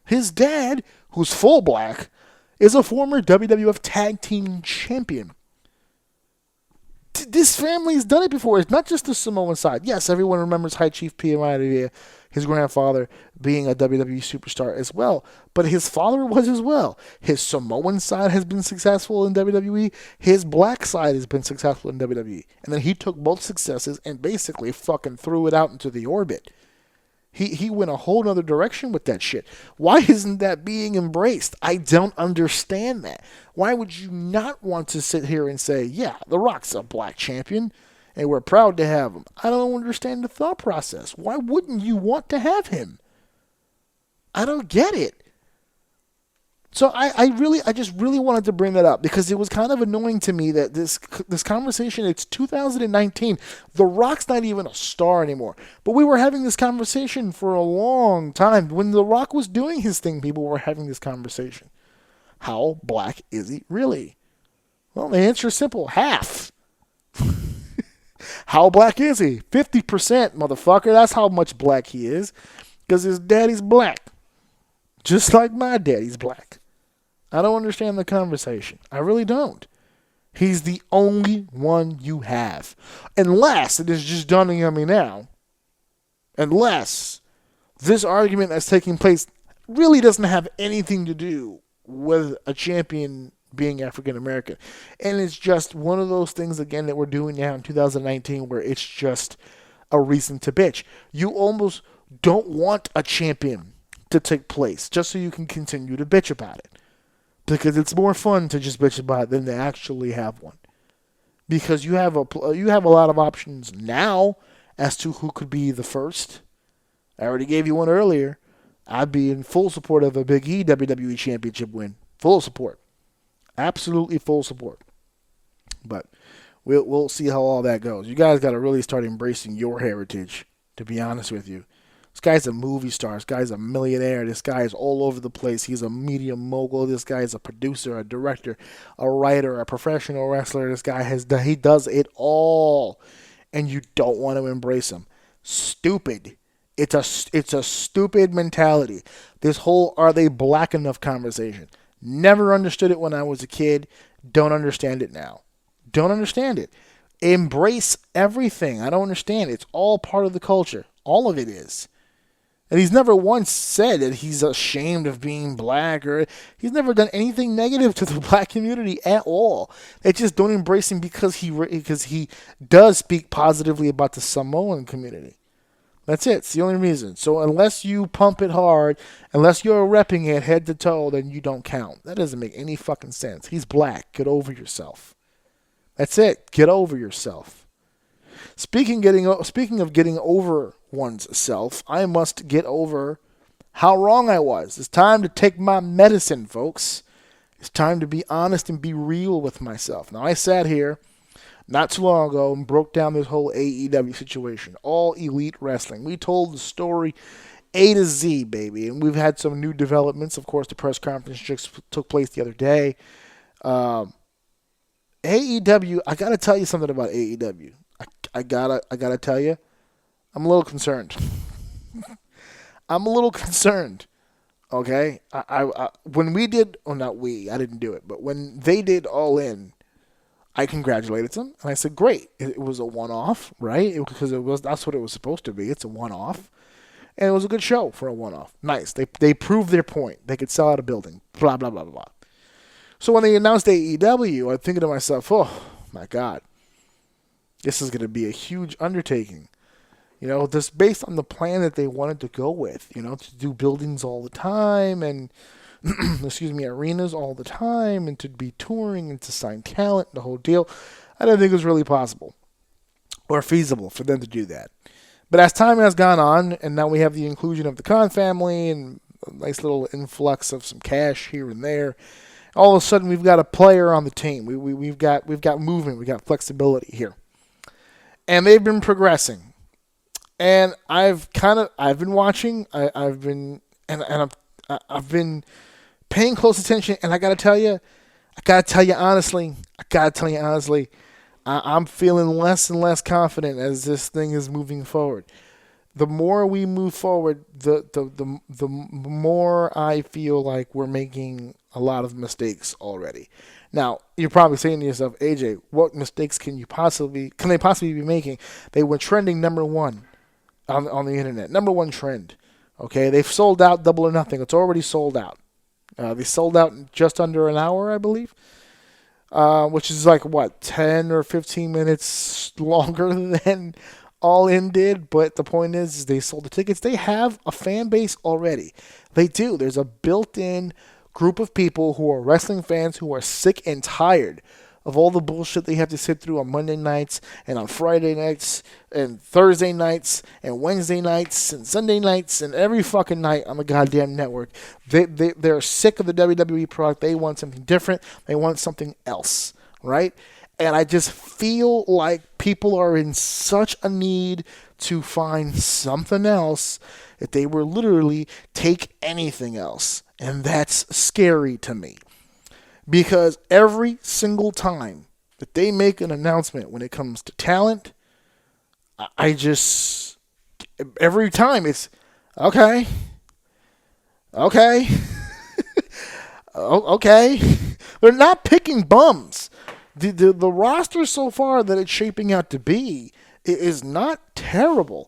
His dad, who's full black, is a former WWF Tag Team Champion. This family's done it before. It's not just the Samoan side. Yes, everyone remembers High Chief Piamata, his grandfather, being a WWE superstar as well. But his father was as well. His Samoan side has been successful in WWE. His black side has been successful in WWE. And then he took both successes and basically fucking threw it out into the orbit. He went a whole other direction with that shit. Why isn't that being embraced? I don't understand that. Why would you not want to sit here and say, yeah, The Rock's a black champion, and we're proud to have him? I don't understand the thought process. Why wouldn't you want to have him? I don't get it. So I just really wanted to bring that up because it was kind of annoying to me that this conversation, it's 2019. The Rock's not even a star anymore. But we were having this conversation for a long time. When The Rock was doing his thing, people were having this conversation. How black is he really? Well, the answer is simple. Half. How black is he? 50%, motherfucker. That's how much black he is. Because his daddy's black. Just like my daddy's black. I don't understand the conversation. I really don't. He's the only one you have. Unless it is just dawning on me now. Unless this argument that's taking place really doesn't have anything to do with a champion being African American. And it's just one of those things, again, that we're doing now in 2019 where it's just a reason to bitch. You almost don't want a champion to take place just so you can continue to bitch about it. Because it's more fun to just bitch about it than to actually have one. Because you have a lot of options now as to who could be the first. I already gave you one earlier. I'd be in full support of a Big E WWE Championship win. Full support. Absolutely full support. But we'll see how all that goes. You guys got to really start embracing your heritage, to be honest with you. This guy's a movie star. This guy's a millionaire. This guy is all over the place. He's a media mogul. This guy is a producer, a director, a writer, a professional wrestler. This guy he does it all. And you don't want to embrace him. Stupid. It's a stupid mentality. This whole are they black enough conversation. Never understood it when I was a kid. Don't understand it now. Don't understand it. Embrace everything. I don't understand. It's all part of the culture. All of it is. And he's never once said that he's ashamed of being black, or he's never done anything negative to the black community at all. They just don't embrace him because he does speak positively about the Samoan community. That's it. It's the only reason. So unless you pump it hard, unless you're repping it head to toe, then you don't count. That doesn't make any fucking sense. He's black. Get over yourself. That's it. Get over yourself. Speaking of getting over one's self, I must get over how wrong I was. It's time to take my medicine, folks. It's time to be honest and be real with myself. Now, I sat here not too long ago and broke down this whole AEW situation. All Elite Wrestling. We told the story A to Z, baby. And we've had some new developments. Of course, the press conference just took place the other day. AEW, I got to tell you something about AEW. I gotta tell you, I'm a little concerned. I'm a little concerned. Okay, when we did, not we, I didn't do it, but when they did All In, I congratulated them and I said, great. It was a one-off, right? Because that's what it was supposed to be. It's a one-off, and it was a good show for a one-off. Nice. They proved their point. They could sell out a building. Blah blah blah blah blah. So when they announced AEW, I'm thinking to myself, oh my God. This is going to be a huge undertaking, just based on the plan that they wanted to go with, to do buildings all the time and, arenas all the time and to be touring and to sign talent and the whole deal. I don't think it was really possible or feasible for them to do that. But as time has gone on, and now we have the inclusion of the Khan family and a nice little influx of some cash here and there, all of a sudden we've got a player on the team. We've got movement. We've got flexibility here. And they've been progressing, and I've been watching. I've been paying close attention, and I gotta tell you honestly, I'm feeling less and less confident as this thing is moving forward. The more we move forward, the more I feel like we're making a lot of mistakes already. Now, you're probably saying to yourself, AJ, what mistakes can they possibly be making? They were trending number one on the internet. Number one trend. Okay, they've sold out Double or Nothing. It's already sold out. They sold out in just under an hour, I believe, which is like, 10 or 15 minutes longer than All In did. But the point is they sold the tickets. They have a fan base already. They do. There's a built-in group of people who are wrestling fans who are sick and tired of all the bullshit they have to sit through on Monday nights and on Friday nights and Thursday nights and Wednesday nights and Sunday nights and every fucking night on the goddamn network. They're sick of the WWE product. They want something different. They want something else, right? And I just feel like people are in such a need to find something else that they will literally take anything else. And that's scary to me. Because every single time that they make an announcement when it comes to talent, every time it's, okay. Okay. They're not picking bums. The roster so far that it's shaping out to be is not terrible.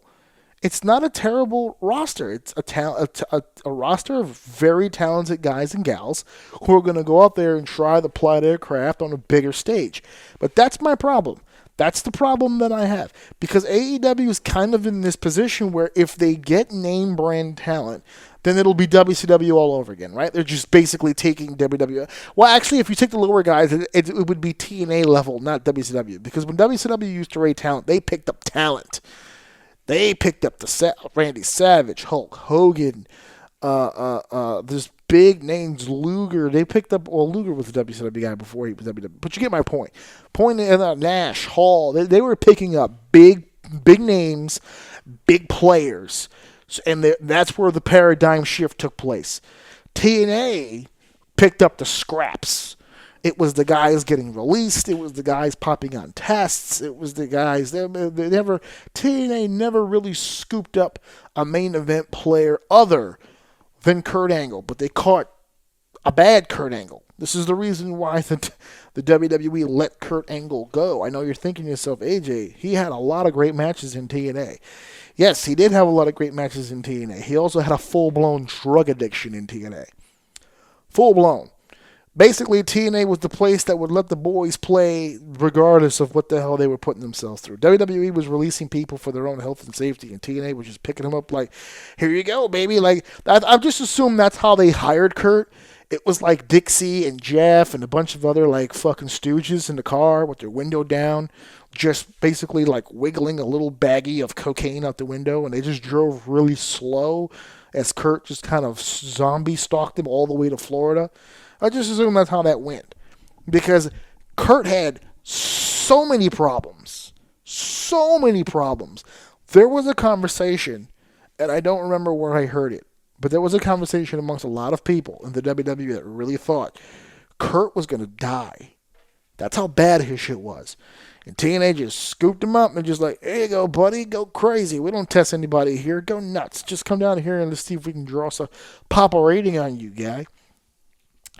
It's not a terrible roster. It's a roster of very talented guys and gals who are going to go out there and try to apply their craft on a bigger stage. But that's my problem. That's the problem that I have. Because AEW is kind of in this position where if they get name brand talent, then it'll be WCW all over again, right? They're just basically taking WWE. Well, actually, if you take the lower guys, it would be TNA level, not WCW. Because when WCW used to rate talent, they picked up talent. They picked up Randy Savage, Hulk Hogan, there's big names, Luger. They picked up, Luger was the WCW guy before he was WWE. But you get my point. Nash, Hall, they were picking up big names, big players. And that's where the paradigm shift took place. TNA picked up the scraps. It was the guys getting released. It was the guys popping on tests. It was the guys. TNA never really scooped up a main event player other than Kurt Angle, but they caught a bad Kurt Angle. This is the reason why the WWE let Kurt Angle go. I know you're thinking to yourself, AJ, he had a lot of great matches in TNA. Yes, he did have a lot of great matches in TNA. He also had a full-blown drug addiction in TNA. Full-blown. Basically, TNA was the place that would let the boys play regardless of what the hell they were putting themselves through. WWE was releasing people for their own health and safety, and TNA was just picking them up like, here you go, baby. Like, I've just assumed that's how they hired Kurt. It was like Dixie and Jeff and a bunch of other, like, fucking stooges in the car with their window down, just basically, like, wiggling a little baggie of cocaine out the window, and they just drove really slow as Kurt just kind of zombie stalked them all the way to Florida. I just assume that's how that went. Because Kurt had so many problems. So many problems. There was a conversation, and I don't remember where I heard it, but there was a conversation amongst a lot of people in the WWE that really thought Kurt was going to die. That's how bad his shit was. And TNA just scooped him up and just like, here you go, buddy, go crazy. We don't test anybody here. Go nuts. Just come down here and let's see if we can draw some pop a rating on you, guy.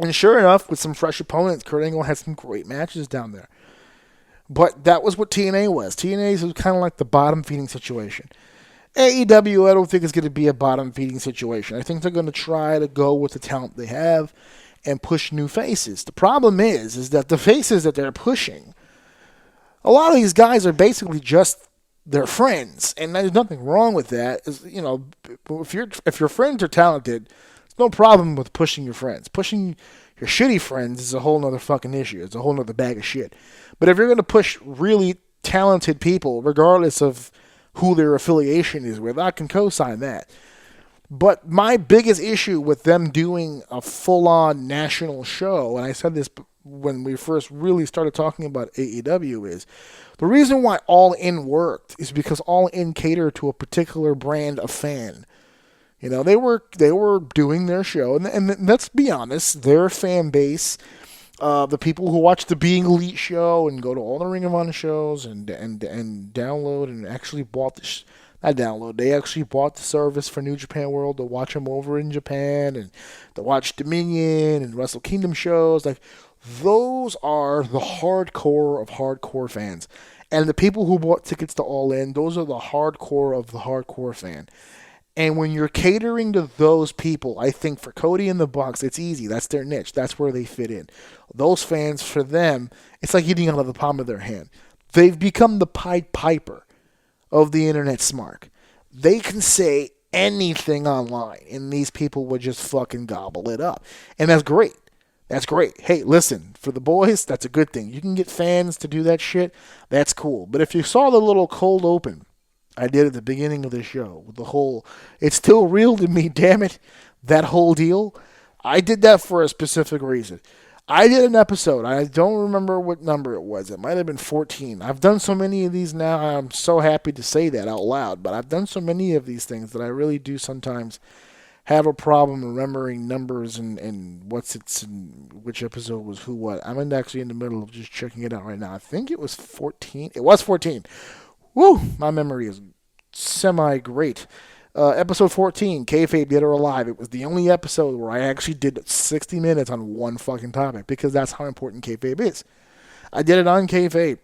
And sure enough, with some fresh opponents, Kurt Angle had some great matches down there. But that was what TNA was. TNA was kind of like the bottom-feeding situation. AEW, I don't think is going to be a bottom-feeding situation. I think they're going to try to go with the talent they have and push new faces. The problem is that the faces that they're pushing, a lot of these guys are basically just their friends, and there's nothing wrong with that. If your friends are talented, no problem with pushing your friends. Pushing your shitty friends is a whole nother fucking issue. It's a whole nother bag of shit. But if you're going to push really talented people, regardless of who their affiliation is with, I can co-sign that. But my biggest issue with them doing a full-on national show, and I said this when we first really started talking about AEW, is the reason why All In worked is because All In catered to a particular brand of fan. You know, they were doing their show, and let's be honest, their fan base, the people who watch the Being Elite show and go to all the Ring of Honor shows and download and actually bought not download, they actually bought the service for New Japan World to watch them over in Japan and to watch Dominion and Wrestle Kingdom shows. Like, those are the hardcore of hardcore fans. And the people who bought tickets to All In, those are the hardcore of the hardcore fan. And when you're catering to those people, I think for Cody and the Bucks, it's easy. That's their niche. That's where they fit in. Those fans, for them, it's like eating out of the palm of their hand. They've become the Pied Piper of the internet smart. They can say anything online, and these people would just fucking gobble it up. And that's great. That's great. Hey, listen, for the boys, that's a good thing. You can get fans to do that shit. That's cool. But if you saw the little cold open I did at the beginning of the show, with the whole, it's still real to me, damn it, that whole deal, I did that for a specific reason. I did an episode. I don't remember what number it was. It might have been 14. I've done so many of these now. I'm so happy to say that out loud. But I've done so many of these things that I really do sometimes have a problem remembering numbers and which episode was who what. I'm actually in the middle of just checking it out right now. I think it was 14. It was 14. Woo! My memory is semi-great. Episode 14, Kayfabe Dead or Alive. It was the only episode where I actually did 60 minutes on one fucking topic because that's how important Kayfabe is. I did it on Kayfabe.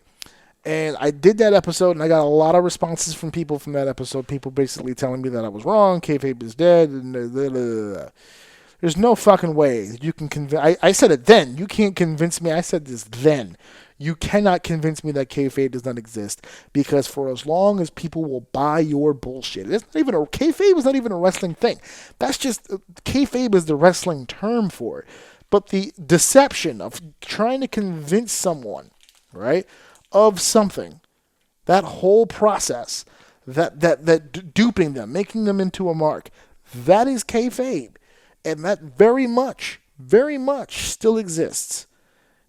And I did that episode, and I got a lot of responses from people from that episode. People basically telling me that I was wrong, Kayfabe is dead, and there's no fucking way that you can convince... I said it then. You can't convince me. I said this then. You cannot convince me that kayfabe does not exist, because for as long as people will buy your bullshit, it's not even kayfabe is not even a wrestling thing. That's just kayfabe is the wrestling term for it. But the deception of trying to convince someone, right, of something, that whole process, that duping them, making them into a mark, that is kayfabe, and that very much still exists.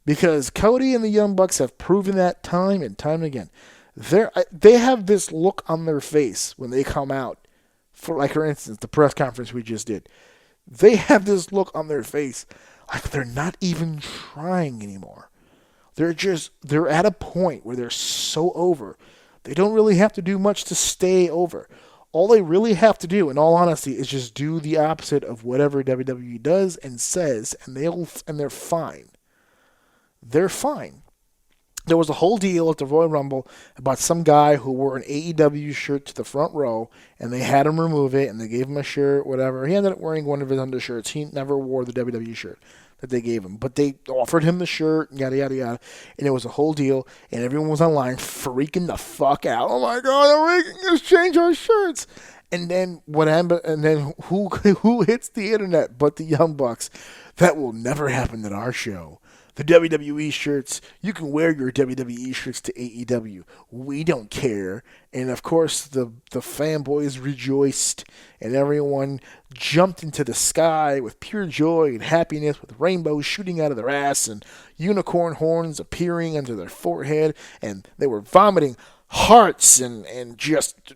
Because Cody and the Young Bucks have proven that time and time again. They have this look on their face when they come out. For instance, the press conference we just did. They have this look on their face like they're not even trying anymore. They're at a point where they're so over. They don't really have to do much to stay over. All they really have to do, in all honesty, is just do the opposite of whatever WWE does and says, and they're fine. They're fine. There was a whole deal at the Royal Rumble about some guy who wore an AEW shirt to the front row, and they had him remove it, and they gave him a shirt, whatever. He ended up wearing one of his undershirts. He never wore the WWE shirt that they gave him, but they offered him the shirt, yada, yada, yada, and it was a whole deal, and everyone was online freaking the fuck out. Oh, my God, they're making us change our shirts. And then what happened? And then who hits the internet but the Young Bucks? That will never happen at our show. The WWE shirts, you can wear your WWE shirts to AEW. We don't care. And of course, the fanboys rejoiced, and everyone jumped into the sky with pure joy and happiness, with rainbows shooting out of their ass and unicorn horns appearing under their forehead, and they were vomiting hearts and just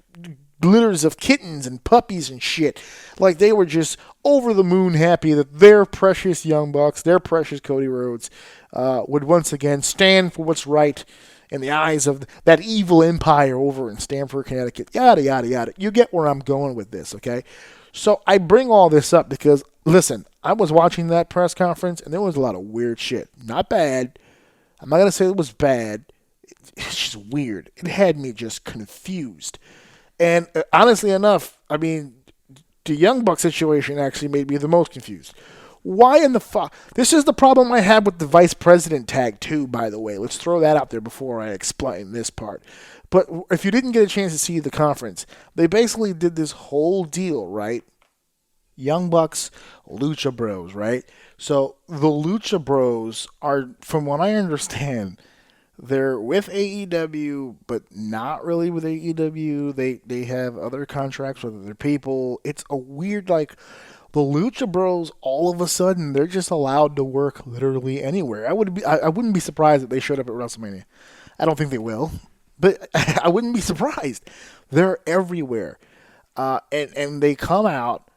litters of kittens and puppies and shit. Like, they were just over the moon happy that their precious Young Bucks, their precious Cody Rhodes, would once again stand for what's right in the eyes of that evil empire over in Stamford, Connecticut. Yada, yada, yada. You get where I'm going with this, okay? So I bring all this up because, listen, I was watching that press conference, and there was a lot of weird shit. Not bad. I'm not going to say it was bad. It's just weird. It had me just confused. And honestly enough, I mean, the Young Buck situation actually made me the most confused. Why in the fuck? This is the problem I had with the Vice President tag too, by the way. Let's throw that out there before I explain this part. But if you didn't get a chance to see the conference, they basically did this whole deal, right? Young Bucks, Lucha Bros, right? So the Lucha Bros are, from what I understand, they're with AEW, but not really with AEW. They have other contracts with other people. It's a weird, like, the Lucha Bros, all of a sudden, they're just allowed to work literally anywhere. I wouldn't be surprised if they showed up at WrestleMania. I don't think they will, but I wouldn't be surprised. They're everywhere. And they come out,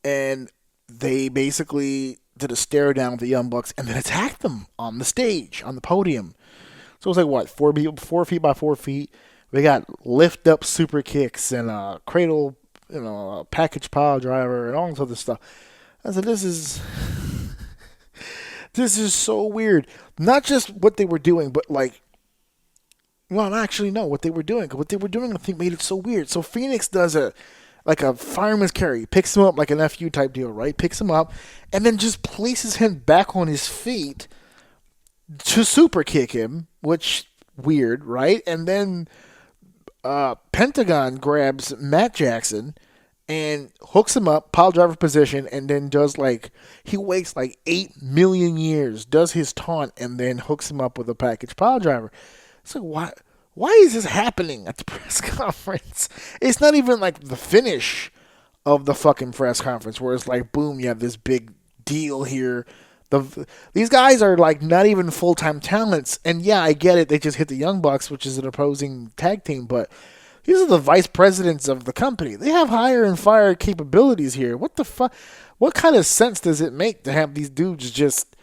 and they basically did a stare down with the Young Bucks and then attacked them on the stage, on the podium. So it was like, what, 4 feet by 4 feet? We got lift up super kicks and a cradle, a package pile driver and all this other stuff. I said, this is so weird. Not just what they were doing, but like, well, actually, no, what they were doing. What they were doing, I think, made it so weird. So Phoenix does a fireman's carry, picks him up like an FU type deal, right? Picks him up and then just places him back on his feet to super kick him, which weird, right? And then Pentagon grabs Matt Jackson and hooks him up, pile driver position, and then does he waits 8 million years, does his taunt, and then hooks him up with a package pile driver. So why is this happening at the press conference? It's not even the finish of the fucking press conference where it's boom, you have this big deal here. These guys are not even full-time talents, and yeah, I get it. They just hit the Young Bucks, which is an opposing tag team, but these are the vice presidents of the company. They have hire and fire capabilities here. What the fuck? What kind of sense does it make to have these dudes just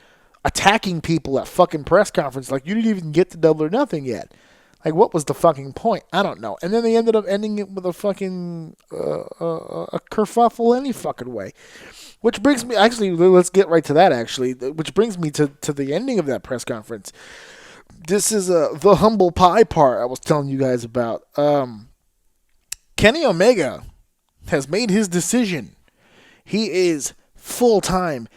attacking people at fucking press conference? You didn't even get to Double or Nothing yet. What was the fucking point? I don't know. And then they ended up ending it with a fucking a kerfuffle any fucking way. Which brings me, actually, let's get right to that, actually. Which brings me to the ending of that press conference. This is the humble pie part I was telling you guys about. Kenny Omega has made his decision. He is full-time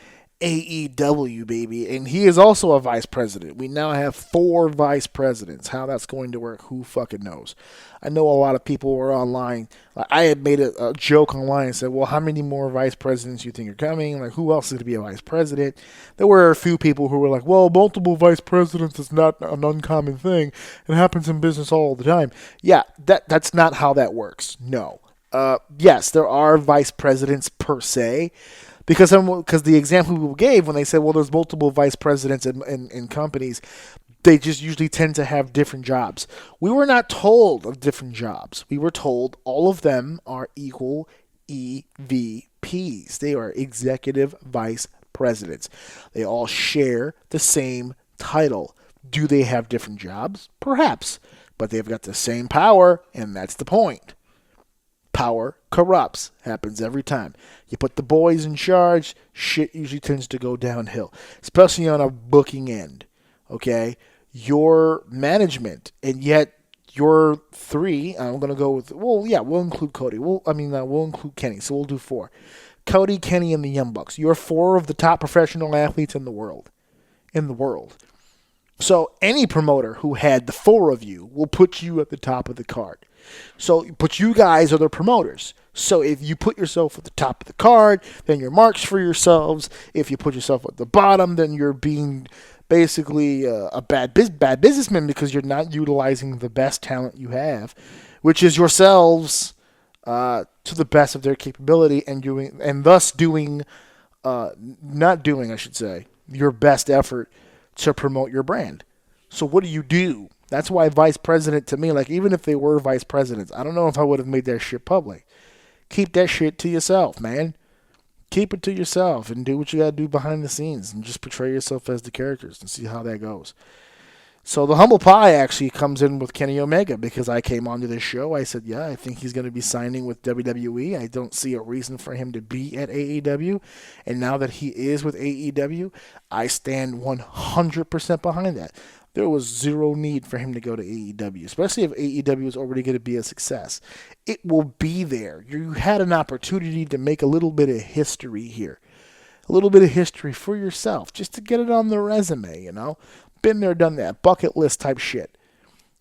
AEW, baby. And he is also a vice president. We now have 4 vice presidents. How that's going to work, who fucking knows? I know a lot of people were online. I had made a joke online and said, well, how many more vice presidents do you think are coming? Who else is going to be a vice president? There were a few people who were like, well, multiple vice presidents is not an uncommon thing. It happens in business all the time. Yeah, that's not how that works. No. Yes, there are vice presidents per se. Because the example we gave when they said, well, there's multiple vice presidents in companies, they just usually tend to have different jobs. We were not told of different jobs. We were told all of them are equal EVPs. They are executive vice presidents. They all share the same title. Do they have different jobs? Perhaps. But they've got the same power, and that's the point. Power corrupts. Happens every time. You put the boys in charge, shit usually tends to go downhill. Especially on a booking end. Okay? Your management, and yet your 3, I'm going to go with, well, yeah, we'll include Cody. We'll include Kenny, so we'll do 4. Cody, Kenny, and the Young Bucks. You're 4 of the top professional athletes in the world. So any promoter who had the 4 of you will put you at the top of the card. But you guys are the promoters. So if you put yourself at the top of the card, then you're marks for yourselves. If you put yourself at the bottom, then you're being basically a bad businessman because you're not utilizing the best talent you have, which is yourselves to the best of their capability and thus doing your best effort to promote your brand. So what do? That's why vice president to me, even if they were vice presidents, I don't know if I would have made that shit public. Keep that shit to yourself, man. Keep it to yourself and do what you got to do behind the scenes and just portray yourself as the characters and see how that goes. So the humble pie actually comes in with Kenny Omega because I came onto this show. I said, yeah, I think he's going to be signing with WWE. I don't see a reason for him to be at AEW. And now that he is with AEW, I stand 100% behind that. There was zero need for him to go to AEW, especially if AEW is already going to be a success. It will be there. You had an opportunity to make a little bit of history here. A little bit of history for yourself, just to get it on the resume, Been there, done that. Bucket list type shit.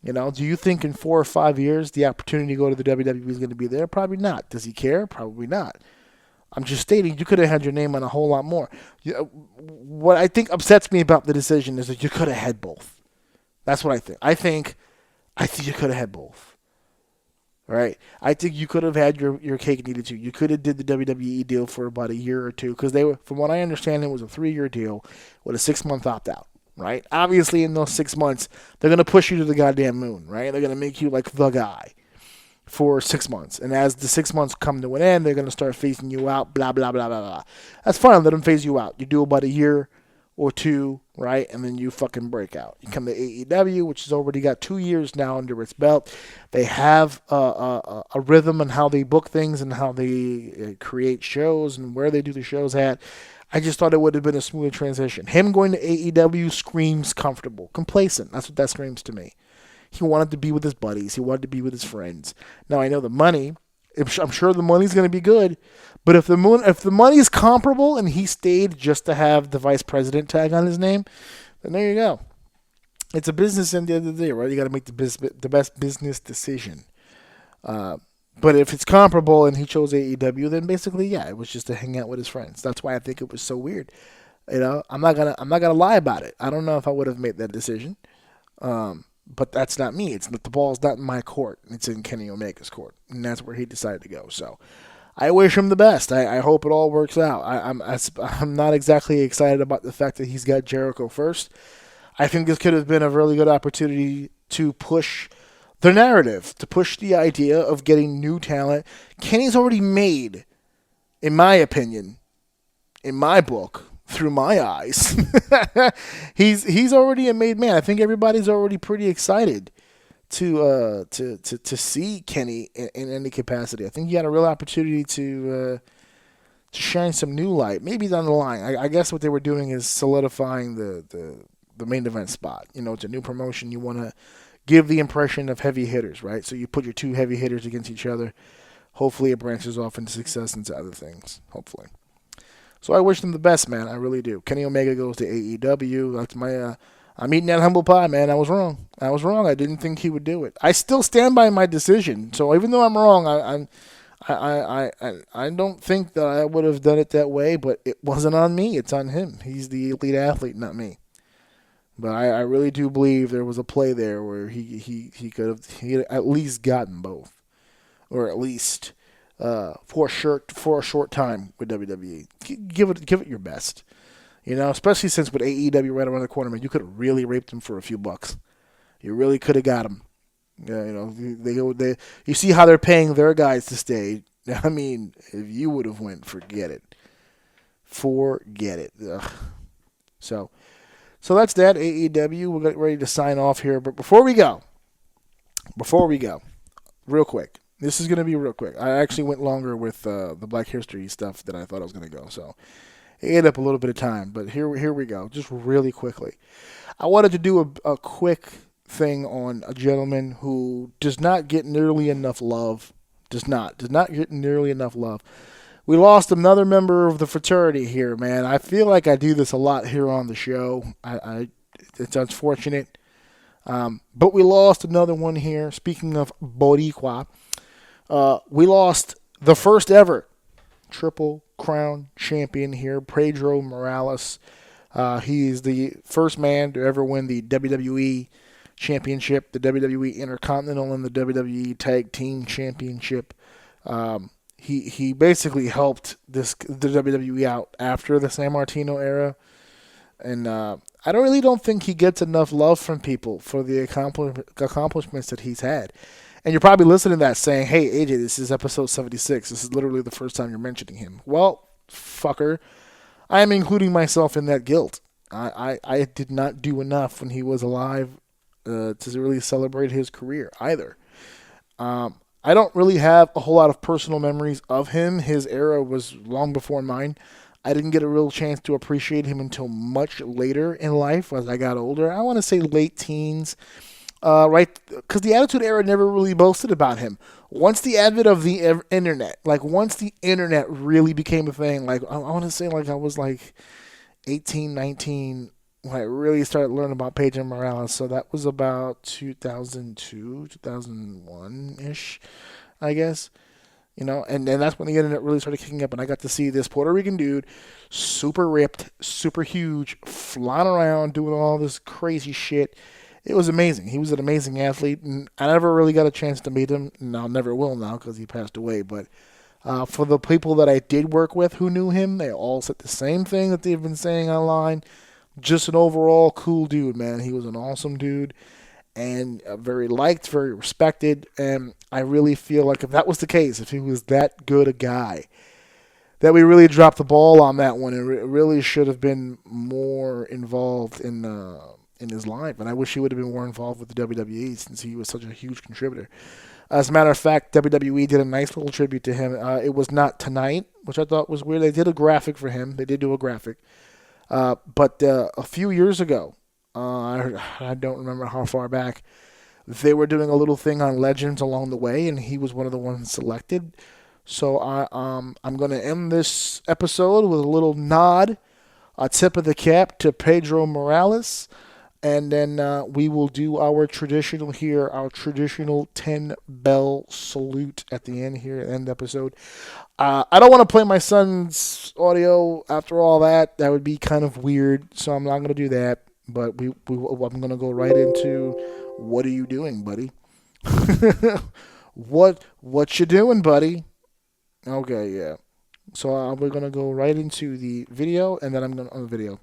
Do you think in 4 or 5 years the opportunity to go to the WWE is going to be there? Probably not. Does he care? Probably not. I'm just stating you could have had your name on a whole lot more. What I think upsets me about the decision is that you could have had both. That's what I think. I think you could have had both. All right? I think you could have had your cake and eat it too. You could have did the WWE deal for about a year or two because from what I understand, it was a 3-year deal with a 6-month opt-out. Right? Obviously, in those 6 months, they're going to push you to the goddamn moon. Right? They're going to make you like the guy. for 6 months. And as the 6 months come to an end, they're going to start phasing you out, blah, blah, blah, blah, blah. That's fine. Let them phase you out. You do about a year or two, right? And then you fucking break out. You come to AEW, which has already got 2 years now under its belt. They have a rhythm and how they book things and how they create shows and where they do the shows at. I just thought it would have been a smoother transition. Him going to AEW screams comfortable, complacent. That's what that screams to me. He wanted to be with his buddies. He wanted to be with his friends. Now, I know the money. I'm sure the money's going to be good. But if the money is comparable and he stayed just to have the vice president tag on his name, then there you go. It's a business at the end of the day, right? You got to make the best business decision. But if it's comparable and he chose AEW, then basically, yeah, it was just to hang out with his friends. That's why I think it was so weird. You know, I'm not gonna lie about it. I don't know if I would have made that decision. But that's not me. The ball's not in my court. It's in Kenny Omega's court, and that's where he decided to go. So, I wish him the best. I hope it all works out. I'm not exactly excited about the fact that he's got Jericho first. I think this could have been a really good opportunity to push the narrative, to push the idea of getting new talent. Kenny's already made, in my opinion, in my book, through my eyes, he's already a made man. I think everybody's already pretty excited to see Kenny in any capacity. I think he had a real opportunity to shine some new light, maybe down the line. I guess what they were doing is solidifying the main event spot. You know, it's a new promotion. You want to give the impression of heavy hitters, right? So you put your two heavy hitters against each other. Hopefully it branches off into success into other things. Hopefully. So I wish them the best, man. I really do. Kenny Omega goes to AEW. That's my. I'm eating that humble pie, man. I was wrong. I didn't think he would do it. I still stand by my decision. So even though I'm wrong, I don't think that I would have done it that way. But it wasn't on me. It's on him. He's the elite athlete, not me. But I really do believe there was a play there where he could have at least gotten both, or at least. For a short time with WWE, give it your best, you know. Especially since with AEW right around the corner, man, you could have really raped him for a few bucks. You really could have got him. Yeah, you know, you see how they're paying their guys to stay. I mean, if you would have went, forget it. Ugh. So that's that. AEW. We're getting ready to sign off here, but before we go, real quick. This is going to be real quick. I actually went longer with the Black History stuff than I thought I was going to go. So it ate up a little bit of time. But here we go. Just really quickly. I wanted to do a quick thing on a gentleman who does not get nearly enough love. Does not get nearly enough love. We lost another member of the fraternity here, man. I feel like I do this a lot here on the show. It's unfortunate. But we lost another one here. Speaking of Boricua. We lost the first ever Triple Crown champion here, Pedro Morales. He's the first man to ever win the WWE Championship, the WWE Intercontinental, and the WWE Tag Team Championship. He basically helped the WWE out after the San Martino era. And I don't think he gets enough love from people for the accomplishments that he's had. And you're probably listening to that saying, hey, AJ, this is episode 76. This is literally the first time you're mentioning him. Well, fucker, I am including myself in that guilt. I did not do enough when he was alive to really celebrate his career either. I don't really have a whole lot of personal memories of him. His era was long before mine. I didn't get a real chance to appreciate him until much later in life as I got older. I want to say late teens. Right, because the Attitude Era never really boasted about him. Once the advent of the internet, once the internet really became a thing, I want to say I was 18, 19 when I really started learning about Pedro Morales. So that was about 2002, 2001-ish, I guess. You know, and that's when the internet really started kicking up, and I got to see this Puerto Rican dude, super ripped, super huge, flying around, doing all this crazy shit. It was amazing. He was an amazing athlete, and I never really got a chance to meet him, and I never will now because he passed away. But for the people that I did work with who knew him, they all said the same thing that they've been saying online. Just an overall cool dude, man. He was an awesome dude. and very liked, very respected. And I really feel like if that was the case, if he was that good a guy, that we really dropped the ball on that one, and really should have been more involved in his life. And I wish he would have been more involved with the WWE since he was such a huge contributor. As a matter of fact, WWE did a nice little tribute to him. It was not tonight, which I thought was weird. They did a graphic for him. They did do a graphic. But a few years ago, I don't remember how far back, they were doing a little thing on legends along the way, and he was one of the ones selected. So I'm going to end this episode with a little nod, a tip of the cap to Pedro Morales, and then we will do our traditional 10 bell salute at the end here, end episode. I don't want to play my son's audio after all that. That would be kind of weird, so I'm not going to do that. But I'm going to go right into, what are you doing, buddy? What you doing, buddy? Okay, yeah. So we're going to go right into the video, and then I'm going to, video.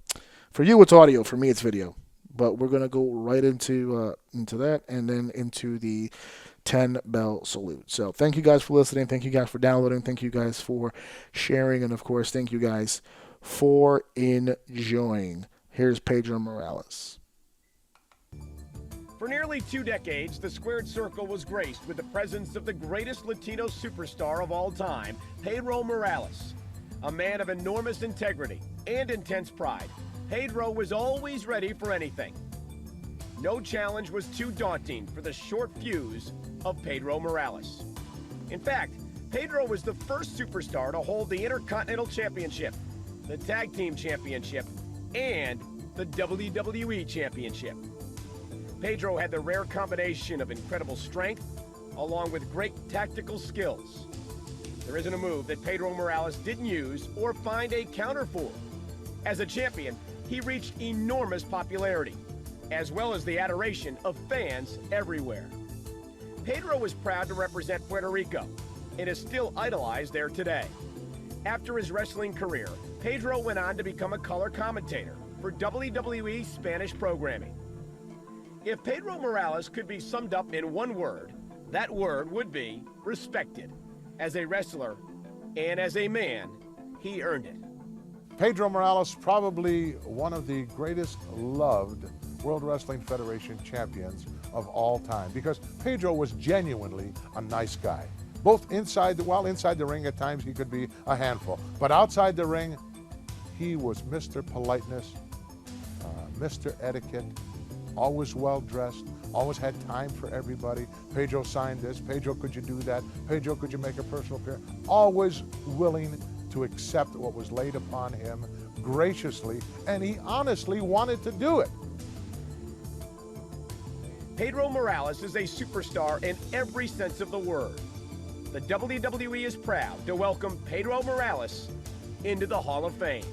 For you, it's audio. For me, it's video. But we're going to go right into that, and then into the 10 bell salute. So thank you guys for listening. Thank you guys for downloading. Thank you guys for sharing. And, of course, thank you guys for enjoying. Here's Pedro Morales. For nearly 2 decades, the Squared Circle was graced with the presence of the greatest Latino superstar of all time, Pedro Morales. A man of enormous integrity and intense pride, Pedro was always ready for anything. No challenge was too daunting for the short fuse of Pedro Morales. In fact, Pedro was the first superstar to hold the Intercontinental Championship, the Tag Team Championship, and the WWE Championship. Pedro had the rare combination of incredible strength along with great tactical skills. There isn't a move that Pedro Morales didn't use or find a counter for. As a champion, he reached enormous popularity, as well as the adoration of fans everywhere. Pedro was proud to represent Puerto Rico and is still idolized there today. After his wrestling career, Pedro went on to become a color commentator for WWE Spanish programming. If Pedro Morales could be summed up in one word, that word would be respected. As a wrestler and as a man, he earned it. Pedro Morales, probably one of the greatest loved World Wrestling Federation champions of all time, because Pedro was genuinely a nice guy. Both inside the ring at times he could be a handful, but outside the ring, he was Mr. Politeness, Mr. Etiquette, always well-dressed, always had time for everybody. Pedro signed this. Pedro, could you do that? Pedro, could you make a personal appearance? Always willing to accept what was laid upon him graciously, and he honestly wanted to do it. Pedro Morales is a superstar in every sense of the word. The WWE is proud to welcome Pedro Morales into the Hall of Fame.